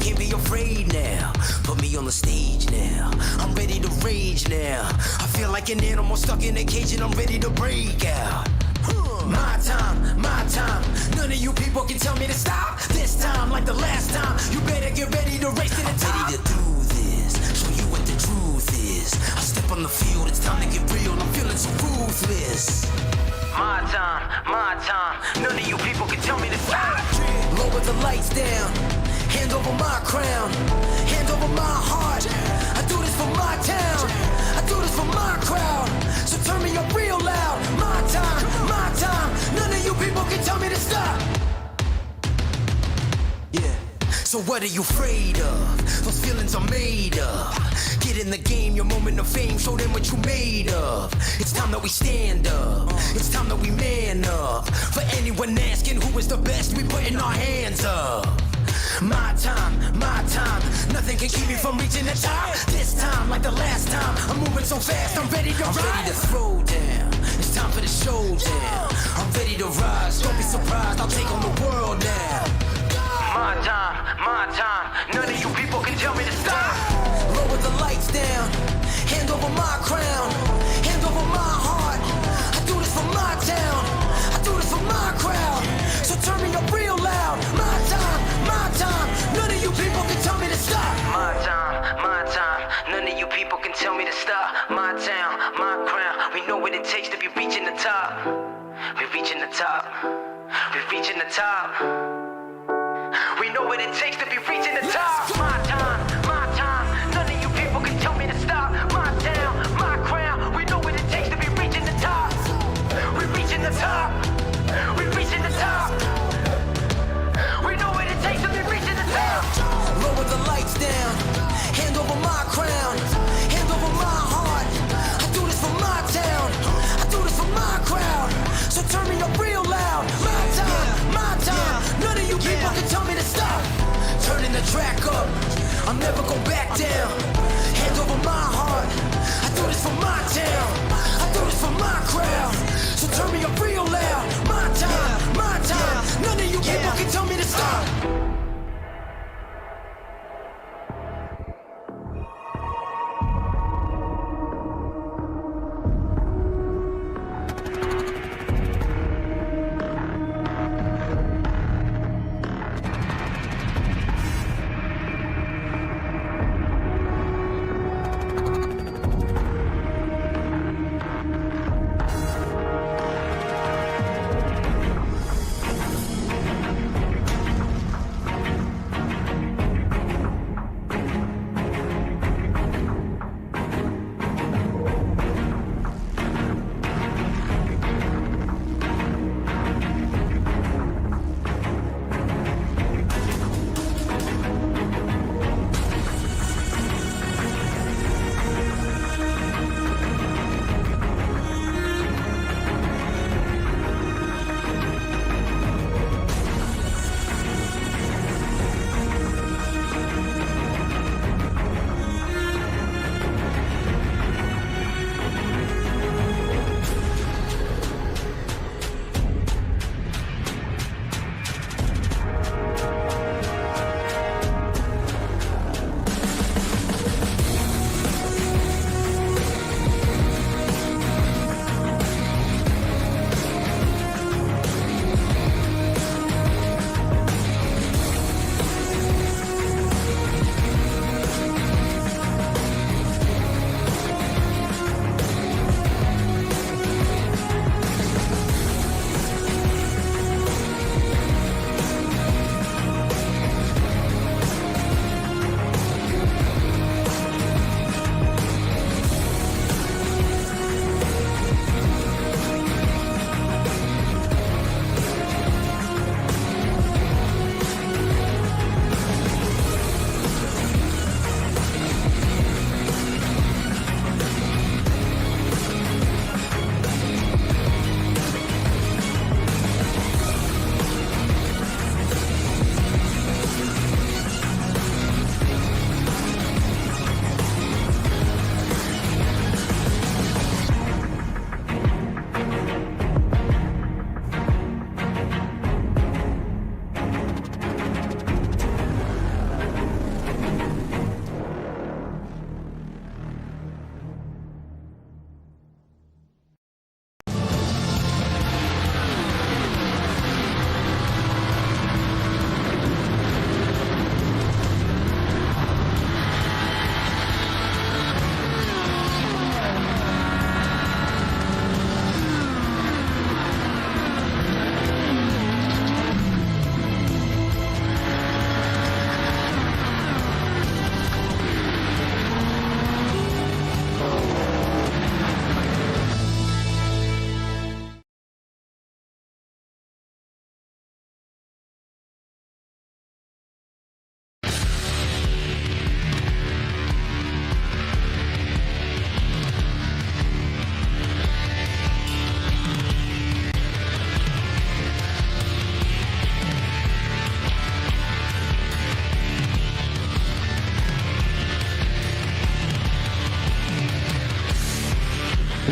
can't be afraid now. Put me on the stage now. I'm ready to rage now. I feel like an animal stuck in a cage and I'm ready to break out. My time, my time. None of you people can tell me to stop. This time, like the last time, you better get ready to race to the top. I'm ready to do this, show you what the truth is. I step on the field, it's time to get real. I'm feeling so ruthless. My time. None of you people can tell me to stop. Lower the lights down. Hand over my crown. Hand over my heart. I do this for my town. I do this for my crowd. So turn me up real loud. My time. None of you people can tell me to stop. Yeah. So what are you afraid of? Those feelings are made up. Get in the game, your moment of fame. Show them what you made of. It's time that we stand up. It's time that we man up. For anyone asking who is the best, we putting our hands up. My time. Nothing can keep me from reaching the top. This time, like the last time, I'm moving so fast, I'm ready to rise. I'm ready to throw down. It's time for the showdown. I'm ready to rise. Don't be surprised, I'll take on the world now. My time. None of you people can tell me to stop. Lower the lights down. Hand over my crown. Hand over my heart. I do this for my town. I do this for my crowd. So turn me up real loud. My time. None of you people can tell me to stop. My time. None of you people can tell me to stop. My town, my crown. We know what it takes to be reaching the top. We're reaching the top. We're reaching the top. We know what it takes to be reaching the top. My time. None of you people can tell me to stop. My town, my crown. We know what it takes to be reaching the top. We're reaching the top. We're reaching the top. We know what it takes to be reaching the top. Lower the lights down. Hand over my crown. Hand over my heart. I do this for my town. I do this for my crowd. So turn me up real loud. My time. None of you people can tell me to stop. Turning the track up. I'm never going back down. Hand over my heart. I do this for my town. I do this for my crowd. So turn me up real loud. My time. None of you people can tell me to stop.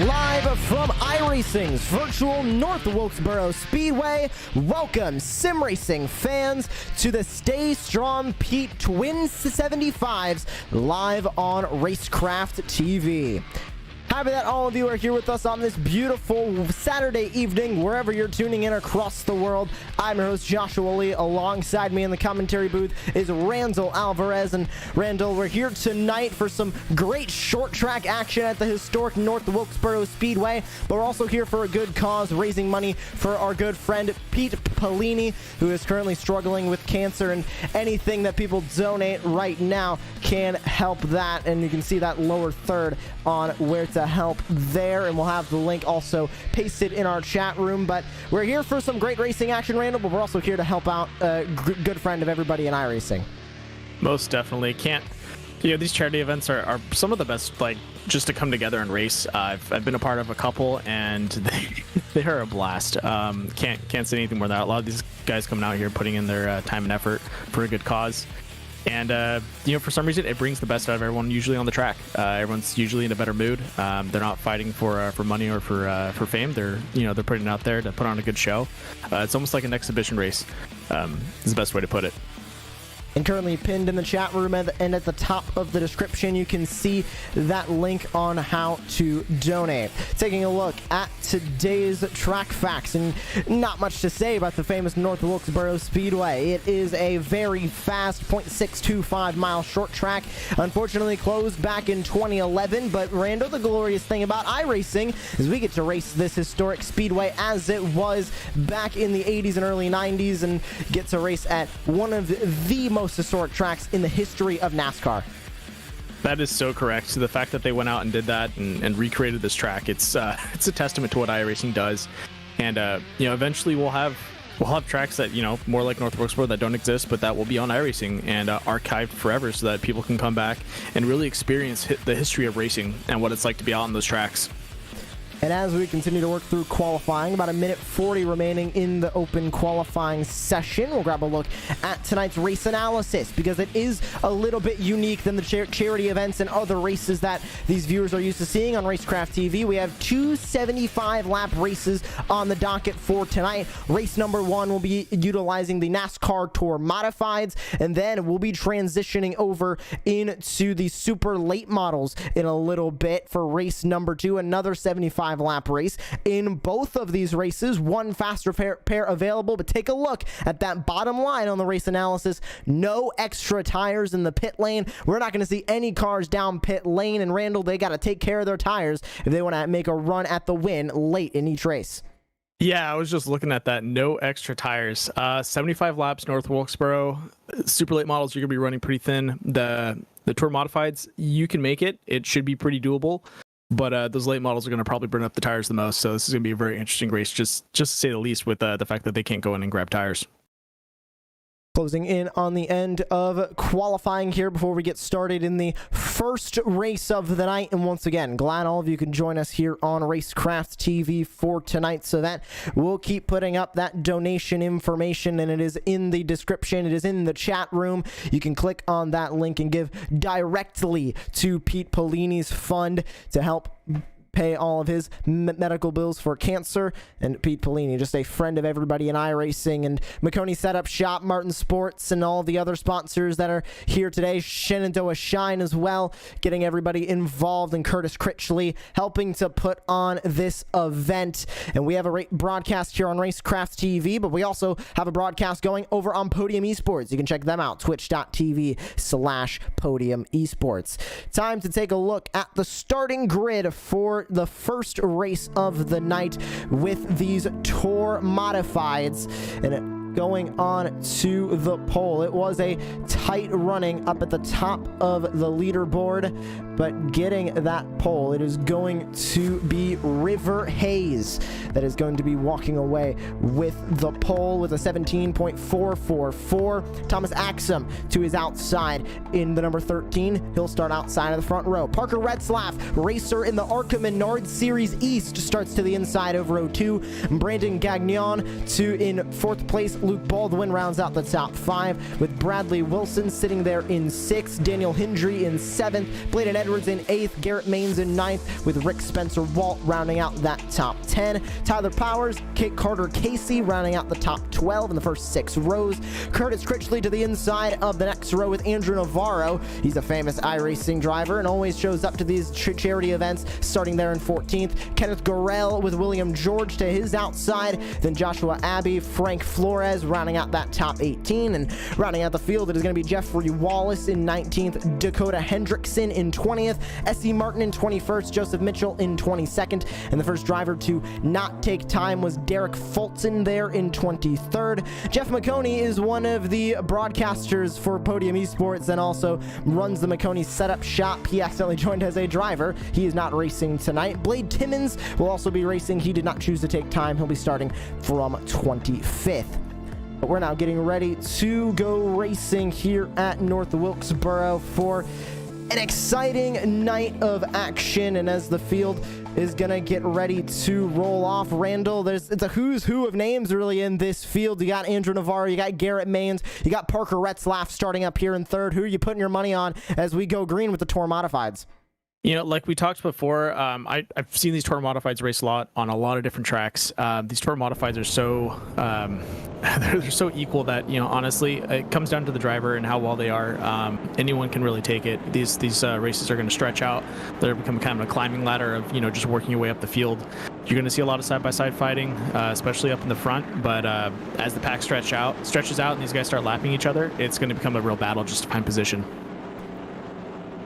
Live from iRacing's virtual North Wilkesboro Speedway, welcome sim racing fans to the Stay Strong Pete Twin 75's live on Racecraft TV. Happy that all of you are here with us on this beautiful Saturday evening, wherever you're tuning in across the world. I'm your host, Joshua Lee. Alongside me in the commentary booth is Randall Alvarez. And Randall, we're here tonight for some great short track action at the historic North Wilkesboro Speedway, but we're also here for a good cause, raising money for our good friend Pete Polini, who is currently struggling with cancer, and anything that people donate right now can help that. And you can see that lower third on where to help there, and we'll have the link also pasted in our chat room. But we're here for some great racing action, Randall, but we're also here to help out a good friend of everybody in iRacing. Most definitely. These charity events are some of the best, like, just to come together and race. I've been a part of a couple, and they are a blast. Can't say anything more than that. A lot of these guys coming out here putting in their time and effort for a good cause. And, for some reason, it brings the best out of everyone usually on the track. Everyone's usually in a better mood. They're not fighting for money or for fame. They're putting it out there to put on a good show. It's almost like an exhibition race, is the best way to put it. And currently pinned in the chat room and at the top of the description, you can see that link on how to donate. Taking a look at today's track facts, and not much to say about the famous North Wilkesboro Speedway. It is a very fast 0.625 mile short track, unfortunately closed back in 2011. But Randall, the glorious thing about iRacing is we get to race this historic speedway as it was back in the 80s and early 90s, and get to race at one of the most historic tracks in the history of NASCAR. That is so correct. So the fact that they went out and did that and recreated this track, it's a testament to what iRacing does. And eventually we'll have tracks that more like North Wilkesboro that don't exist, but that will be on iRacing and archived forever, so that people can come back and really experience the history of racing and what it's like to be out on those tracks. And as we continue to work through qualifying, about 1:40 remaining in the open qualifying session, we'll grab a look at tonight's race analysis, because it is a little bit unique than the charity events and other races that these viewers are used to seeing on Racecraft TV. We have two 75-lap races on the docket for tonight. Race number 1 will be utilizing the NASCAR Tour Modifieds, and then we'll be transitioning over into the super late models in a little bit for race number 2, another 75 lap race. In both of these races, one faster pair available, but take a look at that bottom line on the race analysis. No extra tires in the pit lane. We're not going to see any cars down pit lane, and Randall, they got to take care of their tires if they want to make a run at the win late in each race. Yeah, I was just looking at that. No extra tires. 75 laps, North Wilkesboro. Super late models, you're going to be running pretty thin. The Tour Modifieds, you can make it. It should be pretty doable. But those late models are going to probably burn up the tires the most, so this is going to be a very interesting race, just to say the least, with the fact that they can't go in and grab tires. Closing in on the end of qualifying here before we get started in the first race of the night. And once again, glad all of you can join us here on Racecraft TV for tonight, so that we'll keep putting up that donation information, and it is in the description. It is in the chat room. You can click on that link and give directly to Pete Polini's fund to help pay all of his medical bills for cancer. And Pete Polini, just a friend of everybody in iRacing, and McConey Setup Shop, Martin Sports, and all the other sponsors that are here today. Shenandoah Shine as well, getting everybody involved, and Curtis Critchley helping to put on this event. And we have a broadcast here on Racecraft TV, but we also have a broadcast going over on Podium Esports. You can check them out, twitch.tv/Podium Esports. Time to take a look at the starting grid for the first race of the night with these Tour Modifieds, and going on to the pole. It was a tight running up at the top of the leaderboard, but getting that pole, it is going to be River Hayes that is going to be walking away with the pole with a 17.444. Thomas Axum to his outside in the number 13. He'll start outside of the front row. Parker Retzlaff, racer in the ARCA Menard Series East, starts to the inside over 02. Brandon Gagnon to in fourth place Luke Baldwin rounds out the top 5, with Bradley Wilson sitting there in 6th, Daniel Hendry in 7th, Bladen Edwards in 8th, Garrett Maines in 9th, with Rick Spencer Walt rounding out that top 10. Tyler Powers, Kate Carter Casey rounding out the top 12 in the first 6 rows. Curtis Critchley to the inside of the next row with Andrew Navarro. He's a famous iRacing driver and always shows up to these charity events, starting there in 14th. Kenneth Gorell with William George to his outside. Then Joshua Abbey, Frank Flores rounding out that top 18. And rounding out the field, it is going to be Jeffrey Wallace in 19th, Dakota Hendrickson in 20th, S.E. Martin in 21st, Joseph Mitchell in 22nd. And the first driver to not take time was Derek Fulton there in 23rd. Jeff McConey is one of the broadcasters for Podium Esports and also runs the McConey setup shop. He accidentally joined as a driver. He is not racing tonight. Blade Timmons will also be racing. He did not choose to take time. He'll be starting from 25th. But we're now getting ready to go racing here at North Wilkesboro for an exciting night of action. And as the field is gonna get ready to roll off, Randall, it's a who's who of names really in this field. You got Andrew Navarro, you got Garrett Maines, you got Parker Retzlaff starting up here in 3rd. Who are you putting your money on as we go green with the Tour Modifieds? You know, like we talked before, I've seen these Tour Modifieds race a lot on a lot of different tracks. These Tour Modifieds are so they're so equal that, you know, honestly, it comes down to the driver and how well they are. Anyone can really take it. These races are going to stretch out. They're becoming kind of a climbing ladder of, you know, just working your way up the field. You're going to see a lot of side-by-side fighting, especially up in the front. But as the pack stretches out, and these guys start lapping each other, it's going to become a real battle just to find position.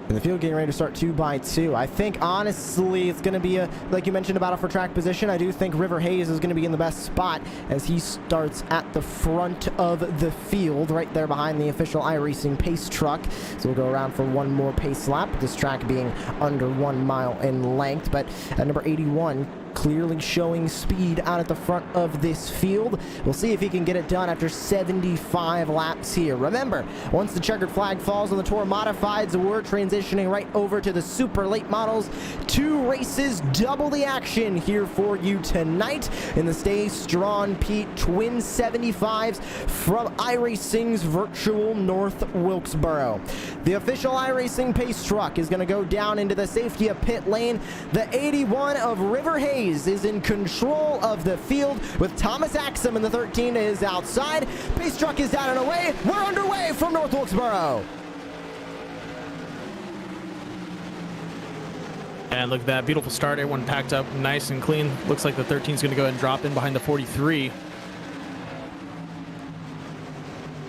And the field getting ready to start 2 by 2. I think, honestly, it's going to be, like you mentioned, a battle for track position. I do think River Hayes is going to be in the best spot as he starts at the front of the field, right there behind the official iRacing pace truck. So we'll go around for one more pace lap, with this track being under 1 mile in length. But at number 81, clearly showing speed out at the front of this field. We'll see if he can get it done after 75 laps here. Remember, once the checkered flag falls on the Tour Modifieds, we're transitioning right over to the super late models. 2 races, double the action here for you tonight in the Stay Strong Pete Twin 75s from iRacing's virtual North Wilkesboro. The official iRacing pace truck is going to go down into the safety of pit lane. The 81 of River Hayes is in control of the field with Thomas Axum in the 13 to his outside. Pace truck is down and away. We're underway from North Wilkesboro. And look at that beautiful start. Everyone packed up nice and clean. Looks like the 13 is going to go ahead and drop in behind the 43.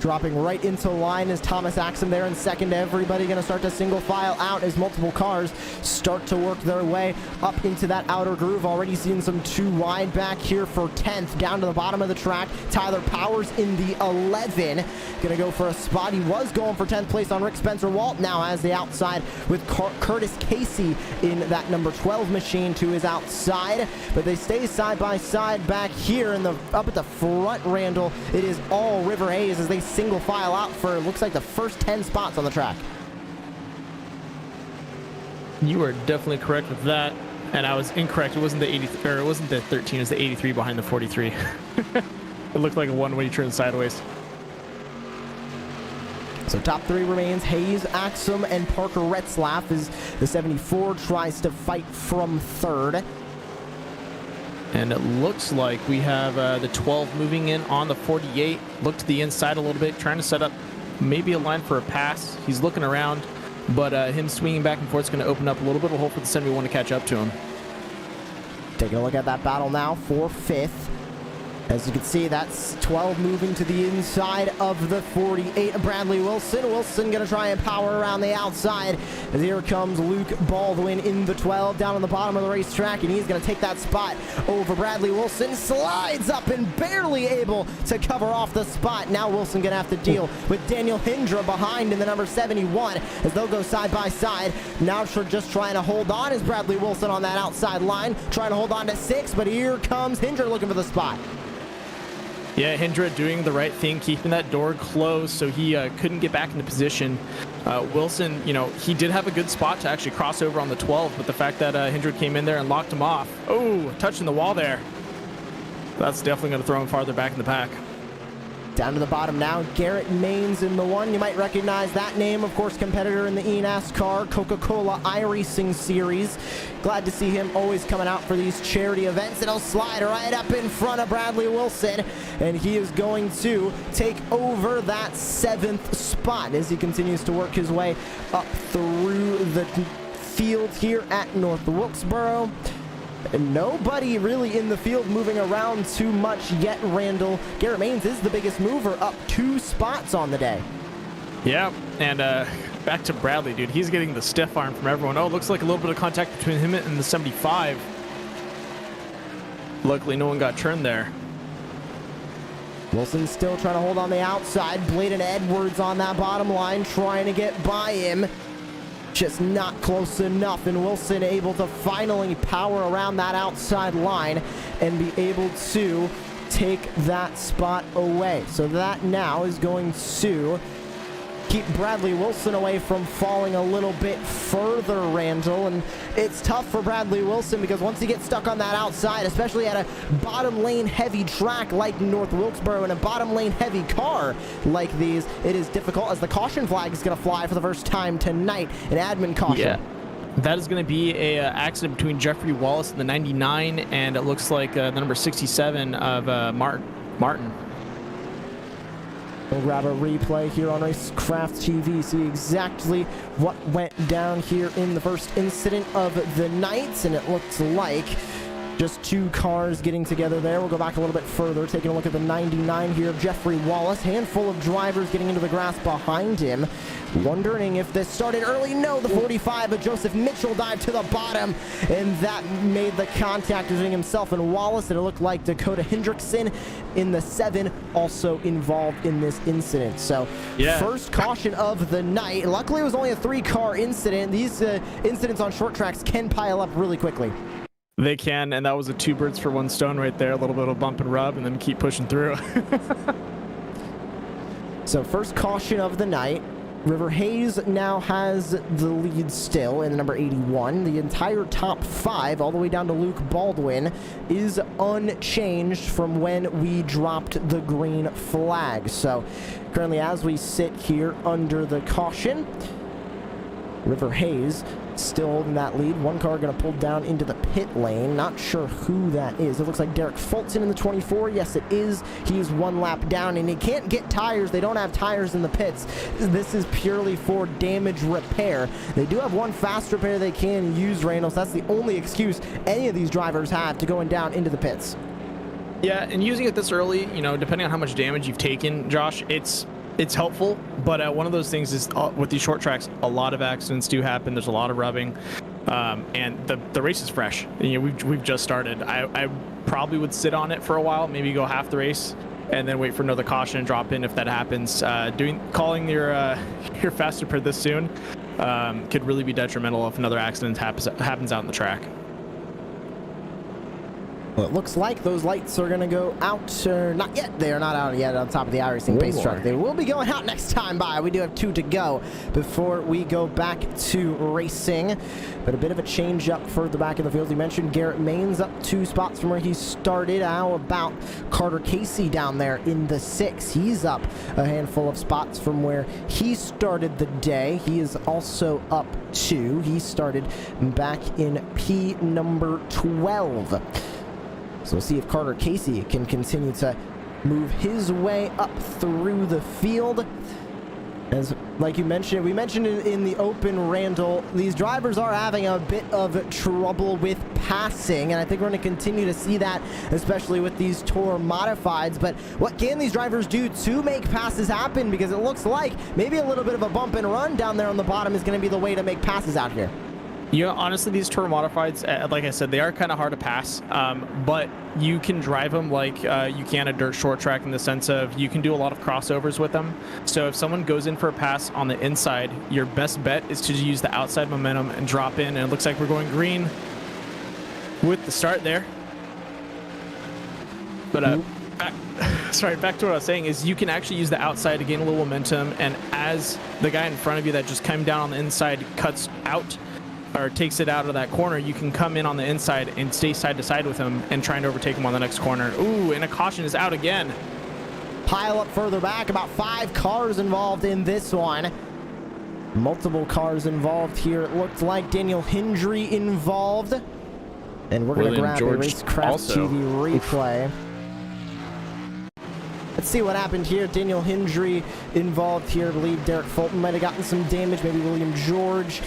Dropping right into line is Thomas Axum there in second. Everybody going to start to single file out as multiple cars start to work their way up into that outer groove. Already seeing some 2 wide back here for 10th. Down to the bottom of the track, Tyler Powers in the 11. Going to go for a spot. He was going for 10th place on Rick Spencer Walt. Now has the outside with Curtis Casey in that number 12 machine to his outside. But they stay side by side back here in the up at the front, Randall. It is all River Hayes as they single file out for, looks like, the first 10 spots on the track. You are definitely correct with that, and I was incorrect. It wasn't the 80, or it wasn't the 13. It was the 83 behind the 43. It looked like a one-way turn sideways. So top 3 remains Hayes, Axum, and Parker Retzlaff as the 74 tries to fight from 3rd. And it looks like we have the 12 moving in on the 48. Look to the inside a little bit, trying to set up maybe a line for a pass. He's looking around, but him swinging back and forth is going to open up a little bit of a hole for the 71 to catch up to him. Taking a look at that battle now for 5th. As you can see, that's 12 moving to the inside of the 48. Bradley Wilson. Wilson going to try and power around the outside. As here comes Luke Baldwin in the 12 down on the bottom of the racetrack, and he's going to take that spot over Bradley Wilson. Slides up and barely able to cover off the spot. Now Wilson going to have to deal with Daniel Hindra behind in the number 71 as they'll go side by side. Now just trying to hold on is Bradley Wilson on that outside line, trying to hold on to 6, but here comes Hindra looking for the spot. Yeah, Hindra doing the right thing, keeping that door closed so he couldn't get back into position. Wilson, you know, he did have a good spot to actually cross over on the 12, but the fact that Hindra came in there and locked him off. Oh, touching the wall there. That's definitely going to throw him farther back in the pack. Down to the bottom now, Garrett Maines in the one. You might recognize that name, of course, competitor in the eNASCAR Coca-Cola iRacing series. Glad to see him always coming out for these charity events, and he'll slide right up in front of Bradley Wilson, and he is going to take over that 7th spot as he continues to work his way up through the field here at North Wilkesboro. And nobody really in the field moving around too much yet, Randall. Garrett Maines is the biggest mover, up 2 spots on the day. Yeah, and back to Bradley, dude. He's getting the stiff arm from everyone. Oh, it looks like a little bit of contact between him and the 75. Luckily, no one got turned there. Wilson's still trying to hold on the outside. Bladen Edwards on that bottom line, trying to get by him. Just not close enough, and Wilson able to finally power around that outside line and be able to take that spot away. So that now is going to keep Bradley Wilson away from falling a little bit further, Randall. And it's tough for Bradley Wilson because once he gets stuck on that outside, especially at a bottom lane heavy track like North Wilkesboro and a bottom lane heavy car like these, it is difficult as the caution flag is going to fly for the first time tonight, an admin caution. Yeah. That is going to be a accident between Jeffrey Wallace and the 99, and it looks like the number 67 of Martin. We'll grab a replay here on Racecraft TV, see exactly what went down here in the first incident of the night, and it looks like just 2 cars getting together there. We'll go back a little bit further, taking a look at the 99 here of Jeffrey Wallace. Handful of drivers getting into the grass behind him. Wondering if this started early. No, the 45 of Joseph Mitchell dived to the bottom, and that made the contact between himself and Wallace. And it looked like Dakota Hendrickson in the 7 also involved in this incident. So yeah, first caution of the night. Luckily, it was only a 3-car incident. These incidents on short tracks can pile up really quickly. They can, and that was a 2 birds for 1 stone right there. A little bit of bump and rub, and then keep pushing through. So first caution of the night. River Hayes now has the lead still in number 81. The entire top 5, all the way down to Luke Baldwin, is unchanged from when we dropped the green flag. So currently, as we sit here under the caution, River Hayes still holding that lead. 1 car going to pull down into the pit lane. Not sure who that is. It looks like Derek Fulton in the 24. Yes, it is. He is 1 lap down, and he can't get tires. They don't have tires in the pits. This is purely for damage repair. They do have 1 fast repair they can use, Reynolds. That's the only excuse any of these drivers have to going down into the pits. Yeah, and using it this early, you know, depending on how much damage you've taken, Josh, it's helpful, but one of those things is with these short tracks, a lot of accidents do happen. There's a lot of rubbing, and the race is fresh. You know, we've just started. I probably would sit on it for a while, maybe go half the race, and then wait for another caution and drop in if that happens. Calling your fast repair this soon could really be detrimental if another accident happens out in the track. Well, it looks like those lights are going to go out. Not yet. They are not out yet on top of the iRacing pace truck. They will be going out next time by. We do have 2 to go before we go back to racing. But a bit of a change up further back in the field. You mentioned Garrett Maines up 2 spots from where he started. How about Carter Casey down there in the 6? He's up a handful of spots from where he started the day. He is also up 2. He started back in P number 12. So we'll see if Carter Casey can continue to move his way up through the field. As, like you mentioned, we mentioned in the open, Randall, these drivers are having a bit of trouble with passing, and I think we're going to continue to see that, especially with these Tour Modifieds. But what can these drivers do to make passes happen? Because it looks like maybe a little bit of a bump and run down there on the bottom is going to be the way to make passes out here. You know, honestly, these Tour Modifieds, like I said, they are kind of hard to pass, but you can drive them like you can a dirt short track in the sense of you can do a lot of crossovers with them. So if someone goes in for a pass on the inside, your best bet is to use the outside momentum and drop in. And it looks like we're going green with the start there. But back to what I was saying is you can actually use the outside to gain a little momentum. And as the guy in front of you that just came down on the inside cuts out, or takes it out of that corner, you can come in on the inside and stay side to side with him and trying to overtake him on the next corner. Ooh, and a caution is out again. pile up further back. About 5 cars involved in this one. Multiple cars involved here. It looked like Daniel Hendry involved. And we're going to grab a Racecraft TV replay. Let's see what happened here. Daniel Hendry involved here. I believe Derek Fulton might have gotten some damage. Maybe William George.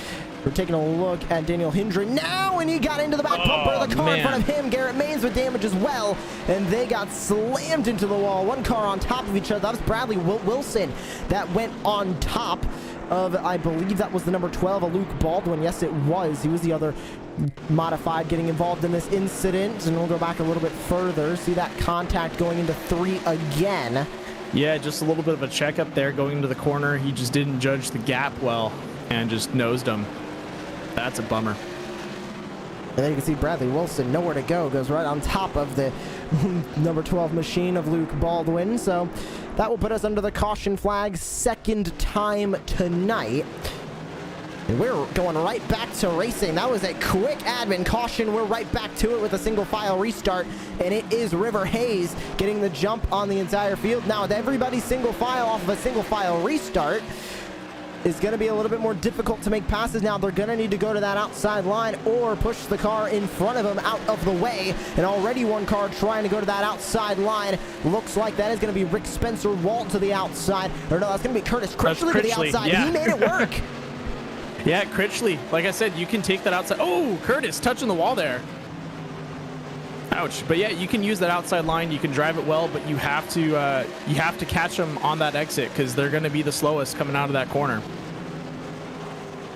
We're taking a look at Daniel Hendry now, and he got into the back bumper of the car in front of him. Garrett Maines with damage as well, and they got slammed into the wall. One car on top of each other. That was Bradley Wilson that went on top of, I believe that was the number 12, a Luke Baldwin. Yes, it was. He was the other modified getting involved in this incident. And we'll go back a little bit further. See that contact going into 3 again. Yeah, just a little bit of a checkup there going into the corner. He just didn't judge the gap well and just nosed him. That's a bummer. And then you can see Bradley Wilson, nowhere to go, goes right on top of the number 12 machine of Luke Baldwin. So that will put us under the caution flag, second time tonight. And we're going right back to racing. That was a quick admin caution. We're right back to it with a single file restart. And it is River Hayes getting the jump on the entire field. Now with everybody single file off of a single file restart, is going to be a little bit more difficult to make passes now. They're going to need to go to that outside line or push the car in front of them out of the way. And already one car trying to go to that outside line. Looks like that is going to be Rick Spencer Walt to the outside. Or no, that's going to be Curtis Critchley to the outside. Yeah. He made it work. Yeah, Critchley. Like I said, you can take that outside. Oh, Curtis touching the wall there. Ouch. But yeah, you can use that outside line. You can drive it well, but you have to catch them on that exit because they're going to be the slowest coming out of that corner.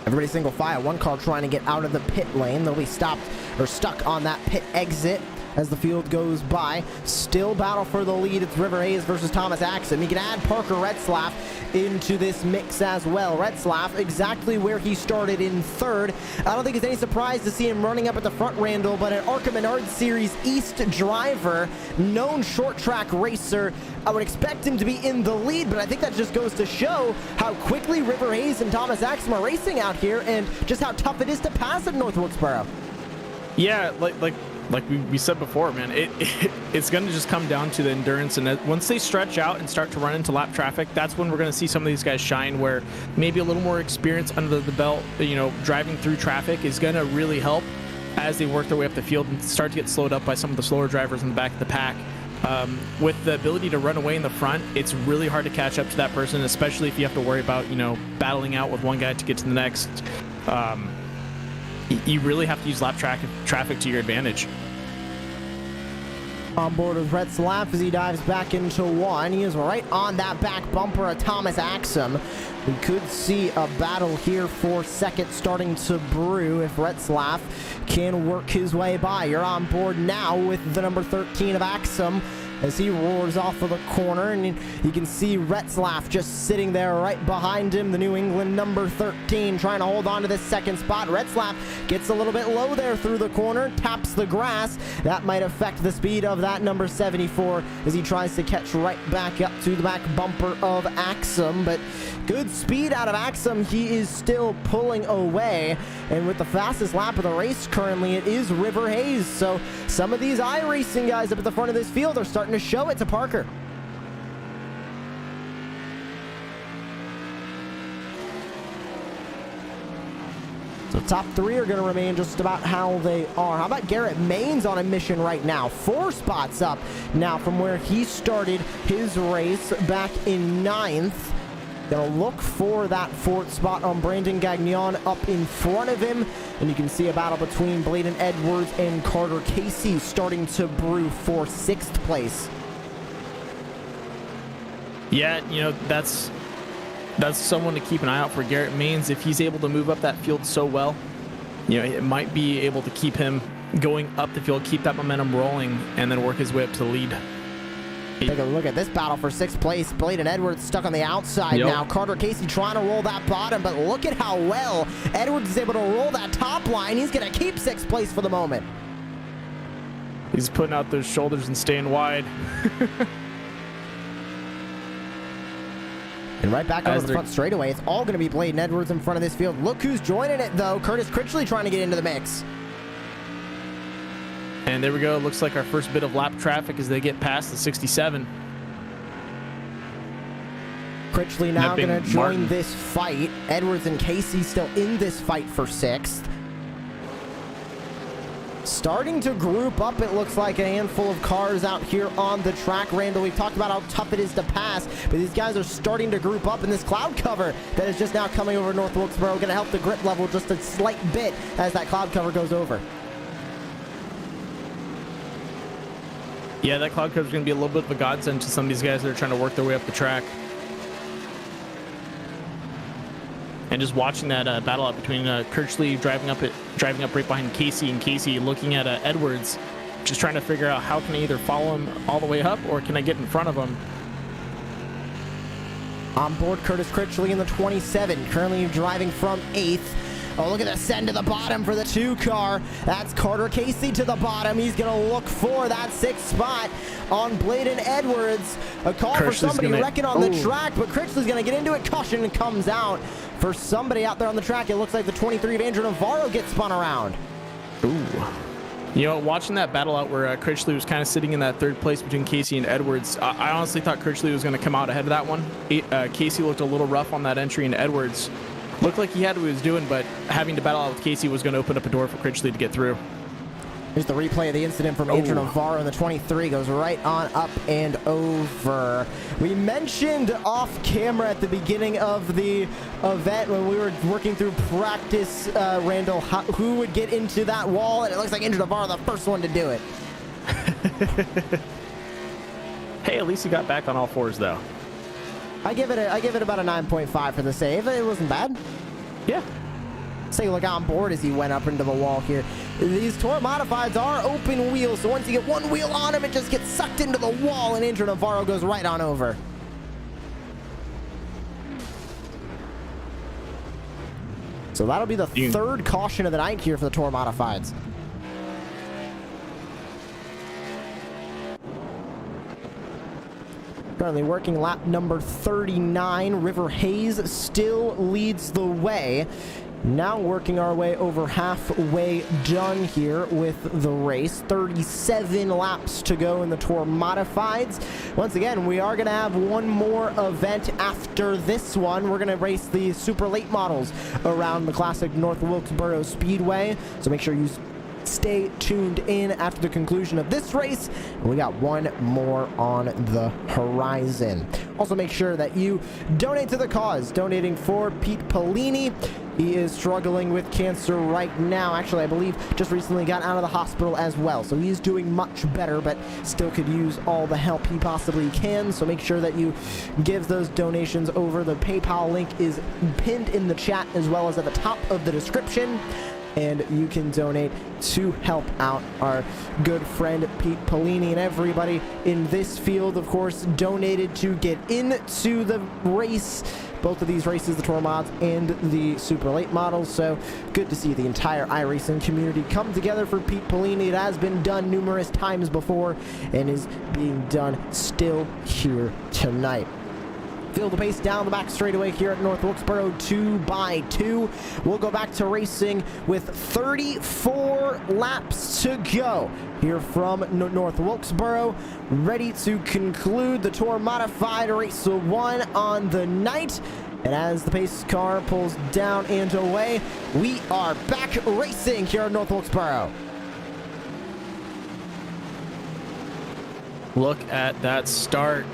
Everybody single file. One car trying to get out of the pit lane. They'll be stopped or stuck on that pit exit as the field goes by. Still battle for the lead. It's River Hayes versus Thomas Axum. You can add Parker Retzlaff into this mix as well. Retzlaff exactly where he started in third. I don't think it's any surprise to see him running up at the front, Randall, but an ARCA Menard Series East driver, known short track racer. I would expect him to be in the lead, but I think that just goes to show how quickly River Hayes and Thomas Axum are racing out here and just how tough it is to pass at North Wilkesboro. Yeah, like we said before, man, it's going to just come down to the endurance. And once they stretch out and start to run into lap traffic, that's when we're going to see some of these guys shine, where maybe a little more experience under the belt, you know, driving through traffic is going to really help as they work their way up the field and start to get slowed up by some of the slower drivers in the back of the pack. With the ability to run away in the front, it's really hard to catch up to that person, especially if you have to worry about, you know, battling out with one guy to get to the next. You really have to use lap traffic to your advantage. On board with Retzlaff as he dives back into one. He is right on that back bumper of Thomas Axum. We could see a battle here for second starting to brew if Retzlaff can work his way by. You're on board now with the number 13 of Axum as he roars off of the corner, and you can see Retzlaff just sitting there right behind him, the New England number 13, trying to hold on to this second spot. Retzlaff gets a little bit low there through the corner, taps the grass. That might affect the speed of that number 74 as he tries to catch right back up to the back bumper of Axum, but good speed out of Axum. He is still pulling away, and with the fastest lap of the race currently, it is River Hayes. So some of these iRacing guys up at the front of this field are starting to show it to Parker. So top 3 are going to remain just about how they are. How about Garrett Maines on a mission right now? 4 spots up now from where he started his race back in 9th. Gonna look for that 4th spot on Brandon Gagnon up in front of him. And you can see a battle between Bladen Edwards and Carter Casey starting to brew for 6th place. Yeah, you know, that's someone to keep an eye out for. Garrett Maines, if he's able to move up that field so well, you know, it might be able to keep him going up the field, keep that momentum rolling, and then work his way up to the lead. Take a look at this battle for 6th place. Bladen Edwards stuck on the outside now. Carter Casey trying to roll that bottom, but look at how well Edwards is able to roll that top line. He's going to keep 6th place for the moment. He's putting out those shoulders and staying wide. And right back over the front straightaway. It's all going to be Bladen Edwards in front of this field. Look who's joining it, though. Curtis Critchley trying to get into the mix. And there we go. Looks like our first bit of lap traffic as they get past the 67. Critchley now Nipping going to join Martin. this fight. Edwards and Casey still in this fight for 6th. Starting to group up, it looks like, a handful of cars out here on the track. Randall, we've talked about how tough it is to pass, but these guys are starting to group up in this cloud cover that is just now coming over North Wilkesboro. Going to help the grip level just a slight bit as that cloud cover goes over. Yeah, that cloud cover is going to be a little bit of a godsend to some of these guys that are trying to work their way up the track. And just watching that battle out between Kirchley driving up right behind Casey, and Casey looking at Edwards, just trying to figure out how can I either follow him all the way up or can I get in front of him. On board, Curtis Critchley in the 27, currently driving from 8th. Oh, look at the send to the bottom for the 2 car. That's Carter Casey to the bottom. He's going to look for that 6th spot on Bladen Edwards. A call for somebody wrecking on the track, but Critchley's going to get into it. Caution and comes out for somebody out there on the track. It looks like the 23 of Andrew Navarro gets spun around. Ooh. You know, watching that battle out where Critchley was kind of sitting in that 3rd place between Casey and Edwards, I honestly thought Critchley was going to come out ahead of that one. Casey looked a little rough on that entry, and Edwards looked like he had what he was doing, but having to battle out with Casey was going to open up a door for Critchley to get through. Here's the replay of the incident from Andrew Navarro in the 23. Goes right on up and over. We mentioned off camera at the beginning of the event when we were working through practice, Randall, who would get into that wall, and it looks like Andrew Navarro the first one to do it. Hey, at least he got back on all 4s though. I give it about a 9.5 for the save. It wasn't bad. Yeah. Let's take a look on board as he went up into the wall here. These Tour Modifieds are open wheels, so once you get one wheel on him, it just gets sucked into the wall, and Andrew Navarro goes right on over. So that'll be the 3rd caution of the night here for the Tour Modifieds. Currently working lap number 39. River Hayes still leads the way. Now working our way over halfway done here with the race. 37 laps to go in the Tour Modifieds. Once again, we are going to have one more event after this one. We're going to race the super late models around the classic North Wilkesboro Speedway. So make sure you stay tuned in after the conclusion of this race. And we got one more on the horizon. Also make sure that you donate to the cause. Donating for Pete Pellini. He is struggling with cancer right now. Actually, I believe just recently got out of the hospital as well. So he's doing much better, but still could use all the help he possibly can. So make sure that you give those donations over. The PayPal link is pinned in the chat as well as at the top of the description. And you can donate to help out our good friend Pete Pellini, and everybody in this field, of course, donated to get into the race. Both of these races, the Tour Mods and the Super Late Models. So good to see the entire iRacing community come together for Pete Pellini. It has been done numerous times before and is being done still here tonight. Feel the pace down the back straightaway here at North Wilkesboro, 2x2. We'll go back to racing with 34 laps to go here from North Wilkesboro. Ready to conclude the Tour Modified Race 1 on the night. And as the pace car pulls down and away, we are back racing here at North Wilkesboro. Look at that start.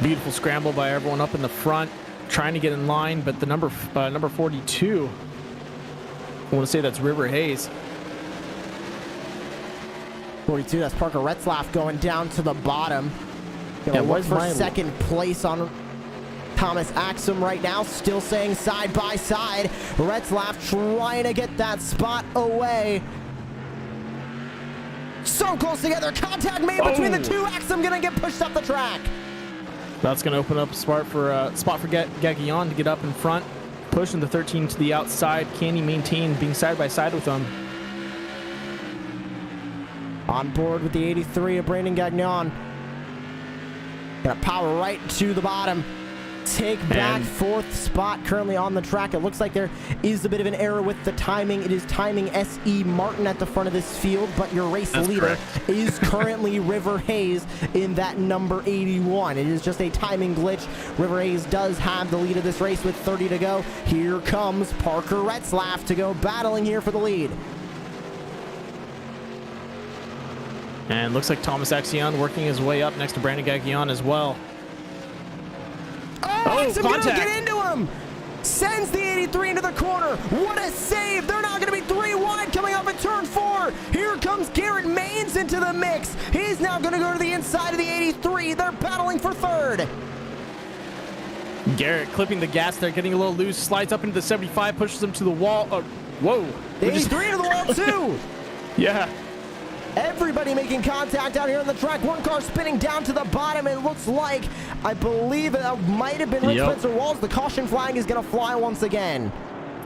Beautiful scramble by everyone up in the front, trying to get in line, but the number 42, I want to say that's River Hayes. 42, that's Parker Retzlaff going down to the bottom. Yeah, look for second place on Thomas Axum right now, still staying side by side. Retzlaff trying to get that spot away. So close together, contact made between the two. Axum gonna get pushed up the track. That's going to open up a spot for Gagillon to get up in front, pushing the 13 to the outside. Can he maintain being side by side with them? On board with the 83 of Brandon Gagnon. Gonna power right to the bottom. take back And- fourth spot currently on the track. It looks like there is a bit of an error with the timing. It is timing S.E. Martin at the front of this field, but your race That's leader correct. is currently River Hayes in that number 81. It is just a timing glitch. River Hayes does have the lead of this race with 30 to go. Here comes Parker Retzlaff to go battling here for the lead. And looks like Thomas Axion working his way up next to Brandon Gagnon as well. Oh, Oh, he's gonna contact. get into him. Sends the 83 into the corner. What a save. They're now going to be 3 wide coming up at turn 4. Here comes Garrett Maines into the mix. He's now going to go to the inside of the 83. They're battling for third. Garrett clipping the gas there, getting a little loose, slides up into the 75, pushes him to the wall. Whoa. The 83 into the wall too. Yeah. Everybody making contact out here on the track. One car spinning down to the bottom. It looks like, I believe it might have been Rick Yep. Spencer Walls. The caution flag is going to fly once again.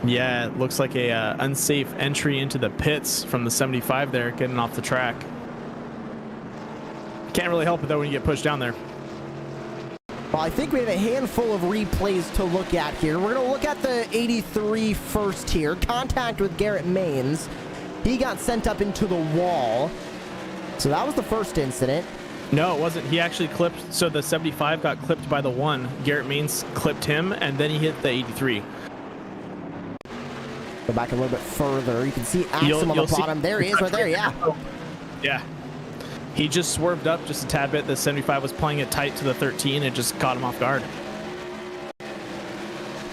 Yeah, it looks like a unsafe entry into the pits from the 75 there, getting off the track. Can't really help it though when you get pushed down there. Well, I think we have a handful of replays to look at here. We're going to look at the 83 first here. Contact with Garrett Maines. He got sent up into the wall. So that was the first incident. No, it wasn't. He actually clipped. So the 75 got clipped by the 1. Garrett Maines clipped him, and then he hit the 83. Go back a little bit further. You can see Axum on the bottom. There he is right there, yeah. Yeah. He just swerved up just a tad bit. The 75 was playing it tight to the 13. It just caught him off guard.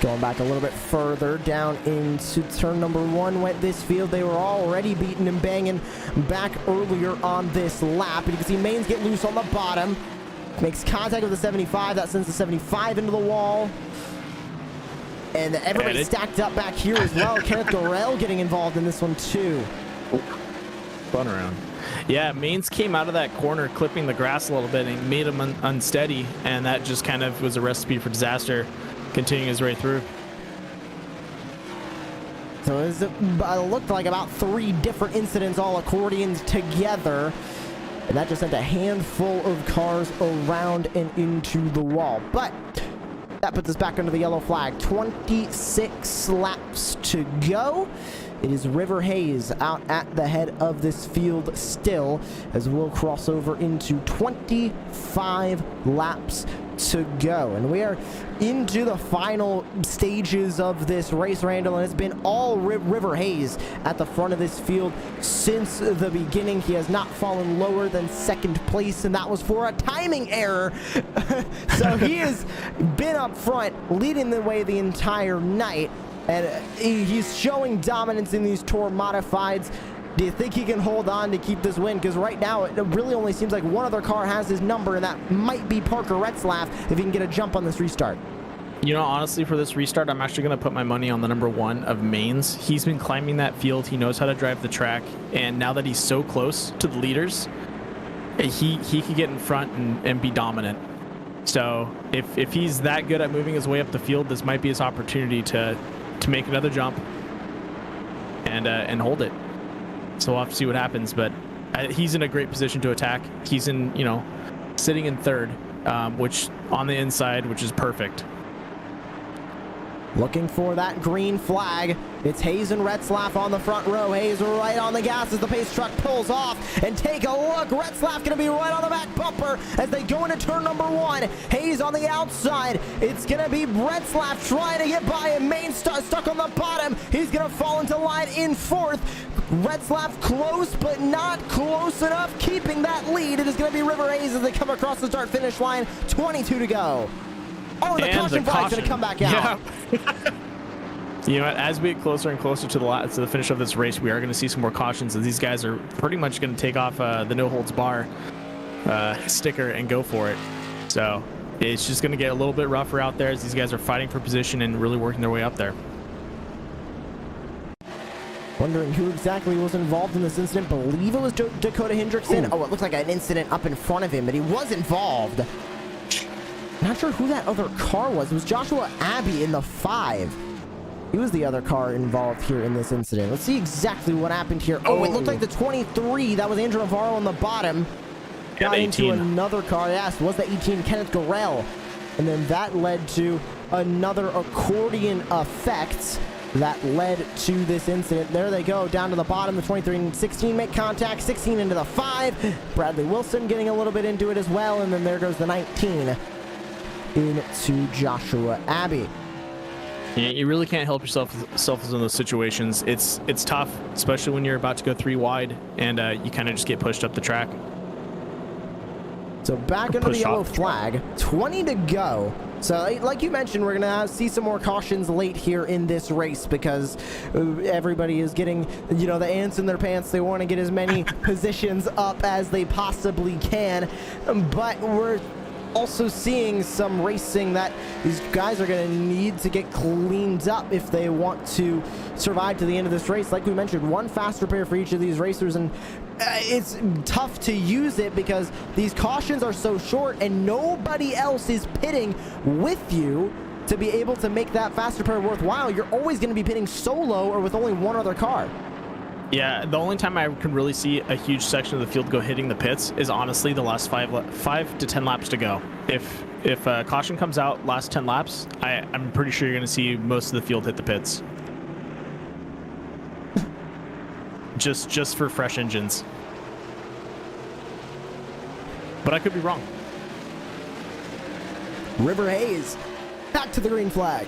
Going back a little bit further down into turn number 1 went this field. They were already beating and banging back earlier on this lap. And you can see Maines get loose on the bottom. Makes contact with the 75. That sends the 75 into the wall. And everybody stacked up back here as well. Kenneth Gorell getting involved in this one too. Fun around. Yeah, Maines came out of that corner clipping the grass a little bit and made him unsteady. And that just kind of was a recipe for disaster, continuing his way through. So it looked like about 3 different incidents all accordions together. And that just sent a handful of cars around and into the wall. But that puts us back under the yellow flag. 26 laps to go. It is River Hayes out at the head of this field still, as we'll cross over into 25 laps to go. And we are into the final stages of this race, Randall, and it's been all River Hayes at the front of this field since the beginning. He has not fallen lower than second place, and that was for a timing error. So he has been up front, leading the way the entire night, and he's showing dominance in these Tour Modifieds. Do you think he can hold on to keep this win? Because right now, it really only seems like one other car has his number, and that might be Parker Retzlaff if he can get a jump on this restart. You know, honestly, for this restart, I'm actually going to put my money on the number 1 of Maines. He's been climbing that field. He knows how to drive the track. And now that he's so close to the leaders, he could get in front and be dominant. So if he's that good at moving his way up the field, this might be his opportunity to make another jump and hold it. So we'll have to see what happens, but he's in a great position to attack. He's in, you know, sitting in third, which on the inside, which is perfect. Looking for that green flag. It's Hayes and Retzlaff on the front row. Hayes right on the gas as the pace truck pulls off. And take a look. Retzlaff going to be right on the back bumper as they go into turn number 1. Hayes on the outside. It's going to be Retzlaff trying to get by him. Maine stuck on the bottom. He's going to fall into line in 4th. Retzlaff close, but not close enough. Keeping that lead. It is going to be River Hayes as they come across the start-finish line. 22 to go. Oh, the caution flag's going to come back out. Yeah. You know what? As we get closer and closer to the finish of this race, we are going to see some more cautions, as these guys are pretty much going to take off the no holds bar sticker and go for it. So it's just going to get a little bit rougher out there as these guys are fighting for position and really working their way up there. Wondering who exactly was involved in this incident. Believe it was Dakota Hendrickson. Oh, it looks like an incident up in front of him, but he was involved. Not sure who that other car was. It was Joshua Abbey in the 5. He was the other car involved here in this incident. Let's see exactly what happened here. Oh, it looked like the 23. That was Andrew Navarro on the bottom. Got into another car. Yes, was the 18 Kenneth Gorell. and then that led to another accordion effect that led to this incident. There they go, down to the bottom. The 23 and 16 make contact, 16 into the 5. Bradley Wilson getting a little bit into it as well, and then there goes the 19 into Joshua Abbey. Yeah, you really can't help yourself in those situations. It's tough, especially when you're about to go 3 wide, and you kind of just get pushed up the track. So back under the yellow flag, 20 to go. So like you mentioned, we're going to see some more cautions late here in this race because everybody is getting, you know, the ants in their pants. They want to get as many positions up as they possibly can. But we're also seeing some racing that these guys are going to need to get cleaned up if they want to survive to the end of this race. Like we mentioned, one fast repair for each of these racers, and it's tough to use it because these cautions are so short and nobody else is pitting with you to be able to make that fast repair worthwhile. You're always going to be pitting solo or with only one other car. Yeah, the only time I can really see a huge section of the field go hitting the pits is honestly the last 5 to 10 laps to go. If a caution comes out last 10 laps, I'm pretty sure you're going to see most of the field hit the pits. just for fresh engines. But I could be wrong. River Hayes back to the green flag.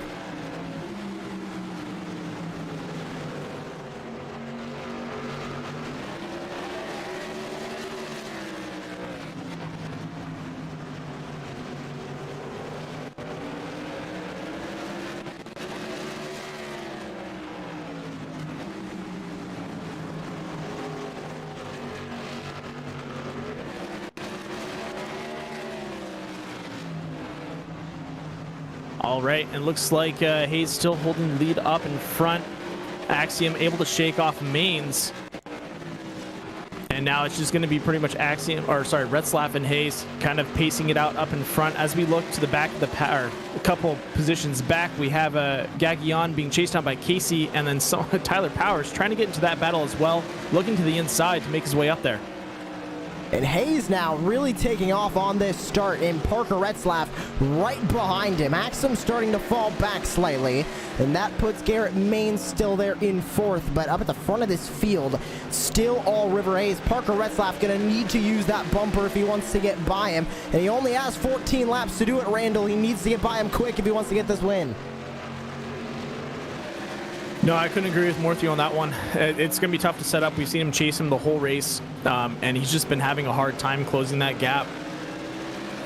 All right, and looks like Hayes still holding the lead up in front. Axiom able to shake off Mains. And now it's just going to be pretty much Retzlaff and Hayes kind of pacing it out up in front. As we look to the back of the a couple positions back, we have Gagnon being chased down by Casey, and then Tyler Powers trying to get into that battle as well, looking to the inside to make his way up there. And Hayes now really taking off on this start, and Parker Retzlaff right behind him. Axum starting to fall back slightly, and that puts Garrett Maines still there in 4th. But up at the front of this field, still all River Hayes. Parker Retzlaff going to need to use that bumper if he wants to get by him. And he only has 14 laps to do it, Randall. He needs to get by him quick if he wants to get this win. No, I couldn't agree with Morphew on that one. It's going to be tough to set up. We've seen him chase him the whole race, and he's just been having a hard time closing that gap.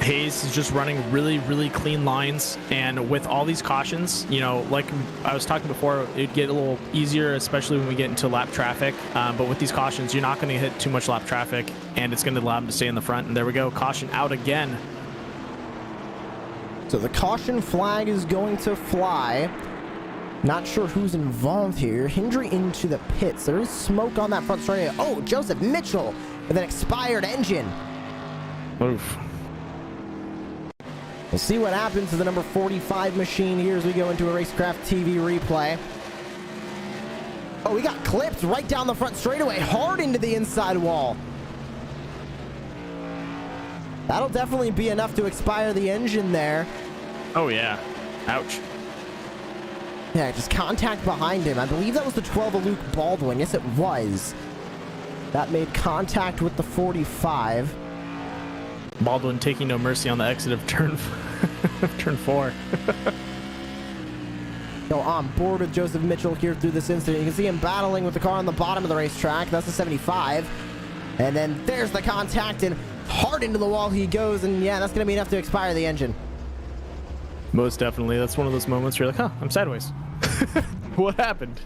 Hayes is just running really, really clean lines, and with all these cautions, you know, like I was talking before, it'd get a little easier, especially when we get into lap traffic. But with these cautions, you're not going to hit too much lap traffic, and it's going to allow him to stay in the front. And there we go, caution out again. So the caution flag is going to fly. Not sure who's involved here. Hendry into the pits. There is smoke on that front straight. Oh, Joseph Mitchell with an expired engine. Oof. We'll see what happens to the number 45 machine here as we go into a Racecraft TV replay. Oh, we got clipped right down the front straightaway, hard into the inside wall. That'll definitely be enough to expire the engine there. Oh, yeah. Ouch. Yeah, just contact behind him. I believe that was the 12 of Luke Baldwin. Yes, it was. That made contact with the 45. Baldwin taking no mercy on the exit of turn 4. So on board with Joseph Mitchell here through this incident. You can see him battling with the car on the bottom of the racetrack. That's the 75. And then there's the contact, and hard into the wall he goes. And yeah, that's going to be enough to expire the engine. Most definitely. That's one of those moments where you're like, huh, I'm sideways. What happened?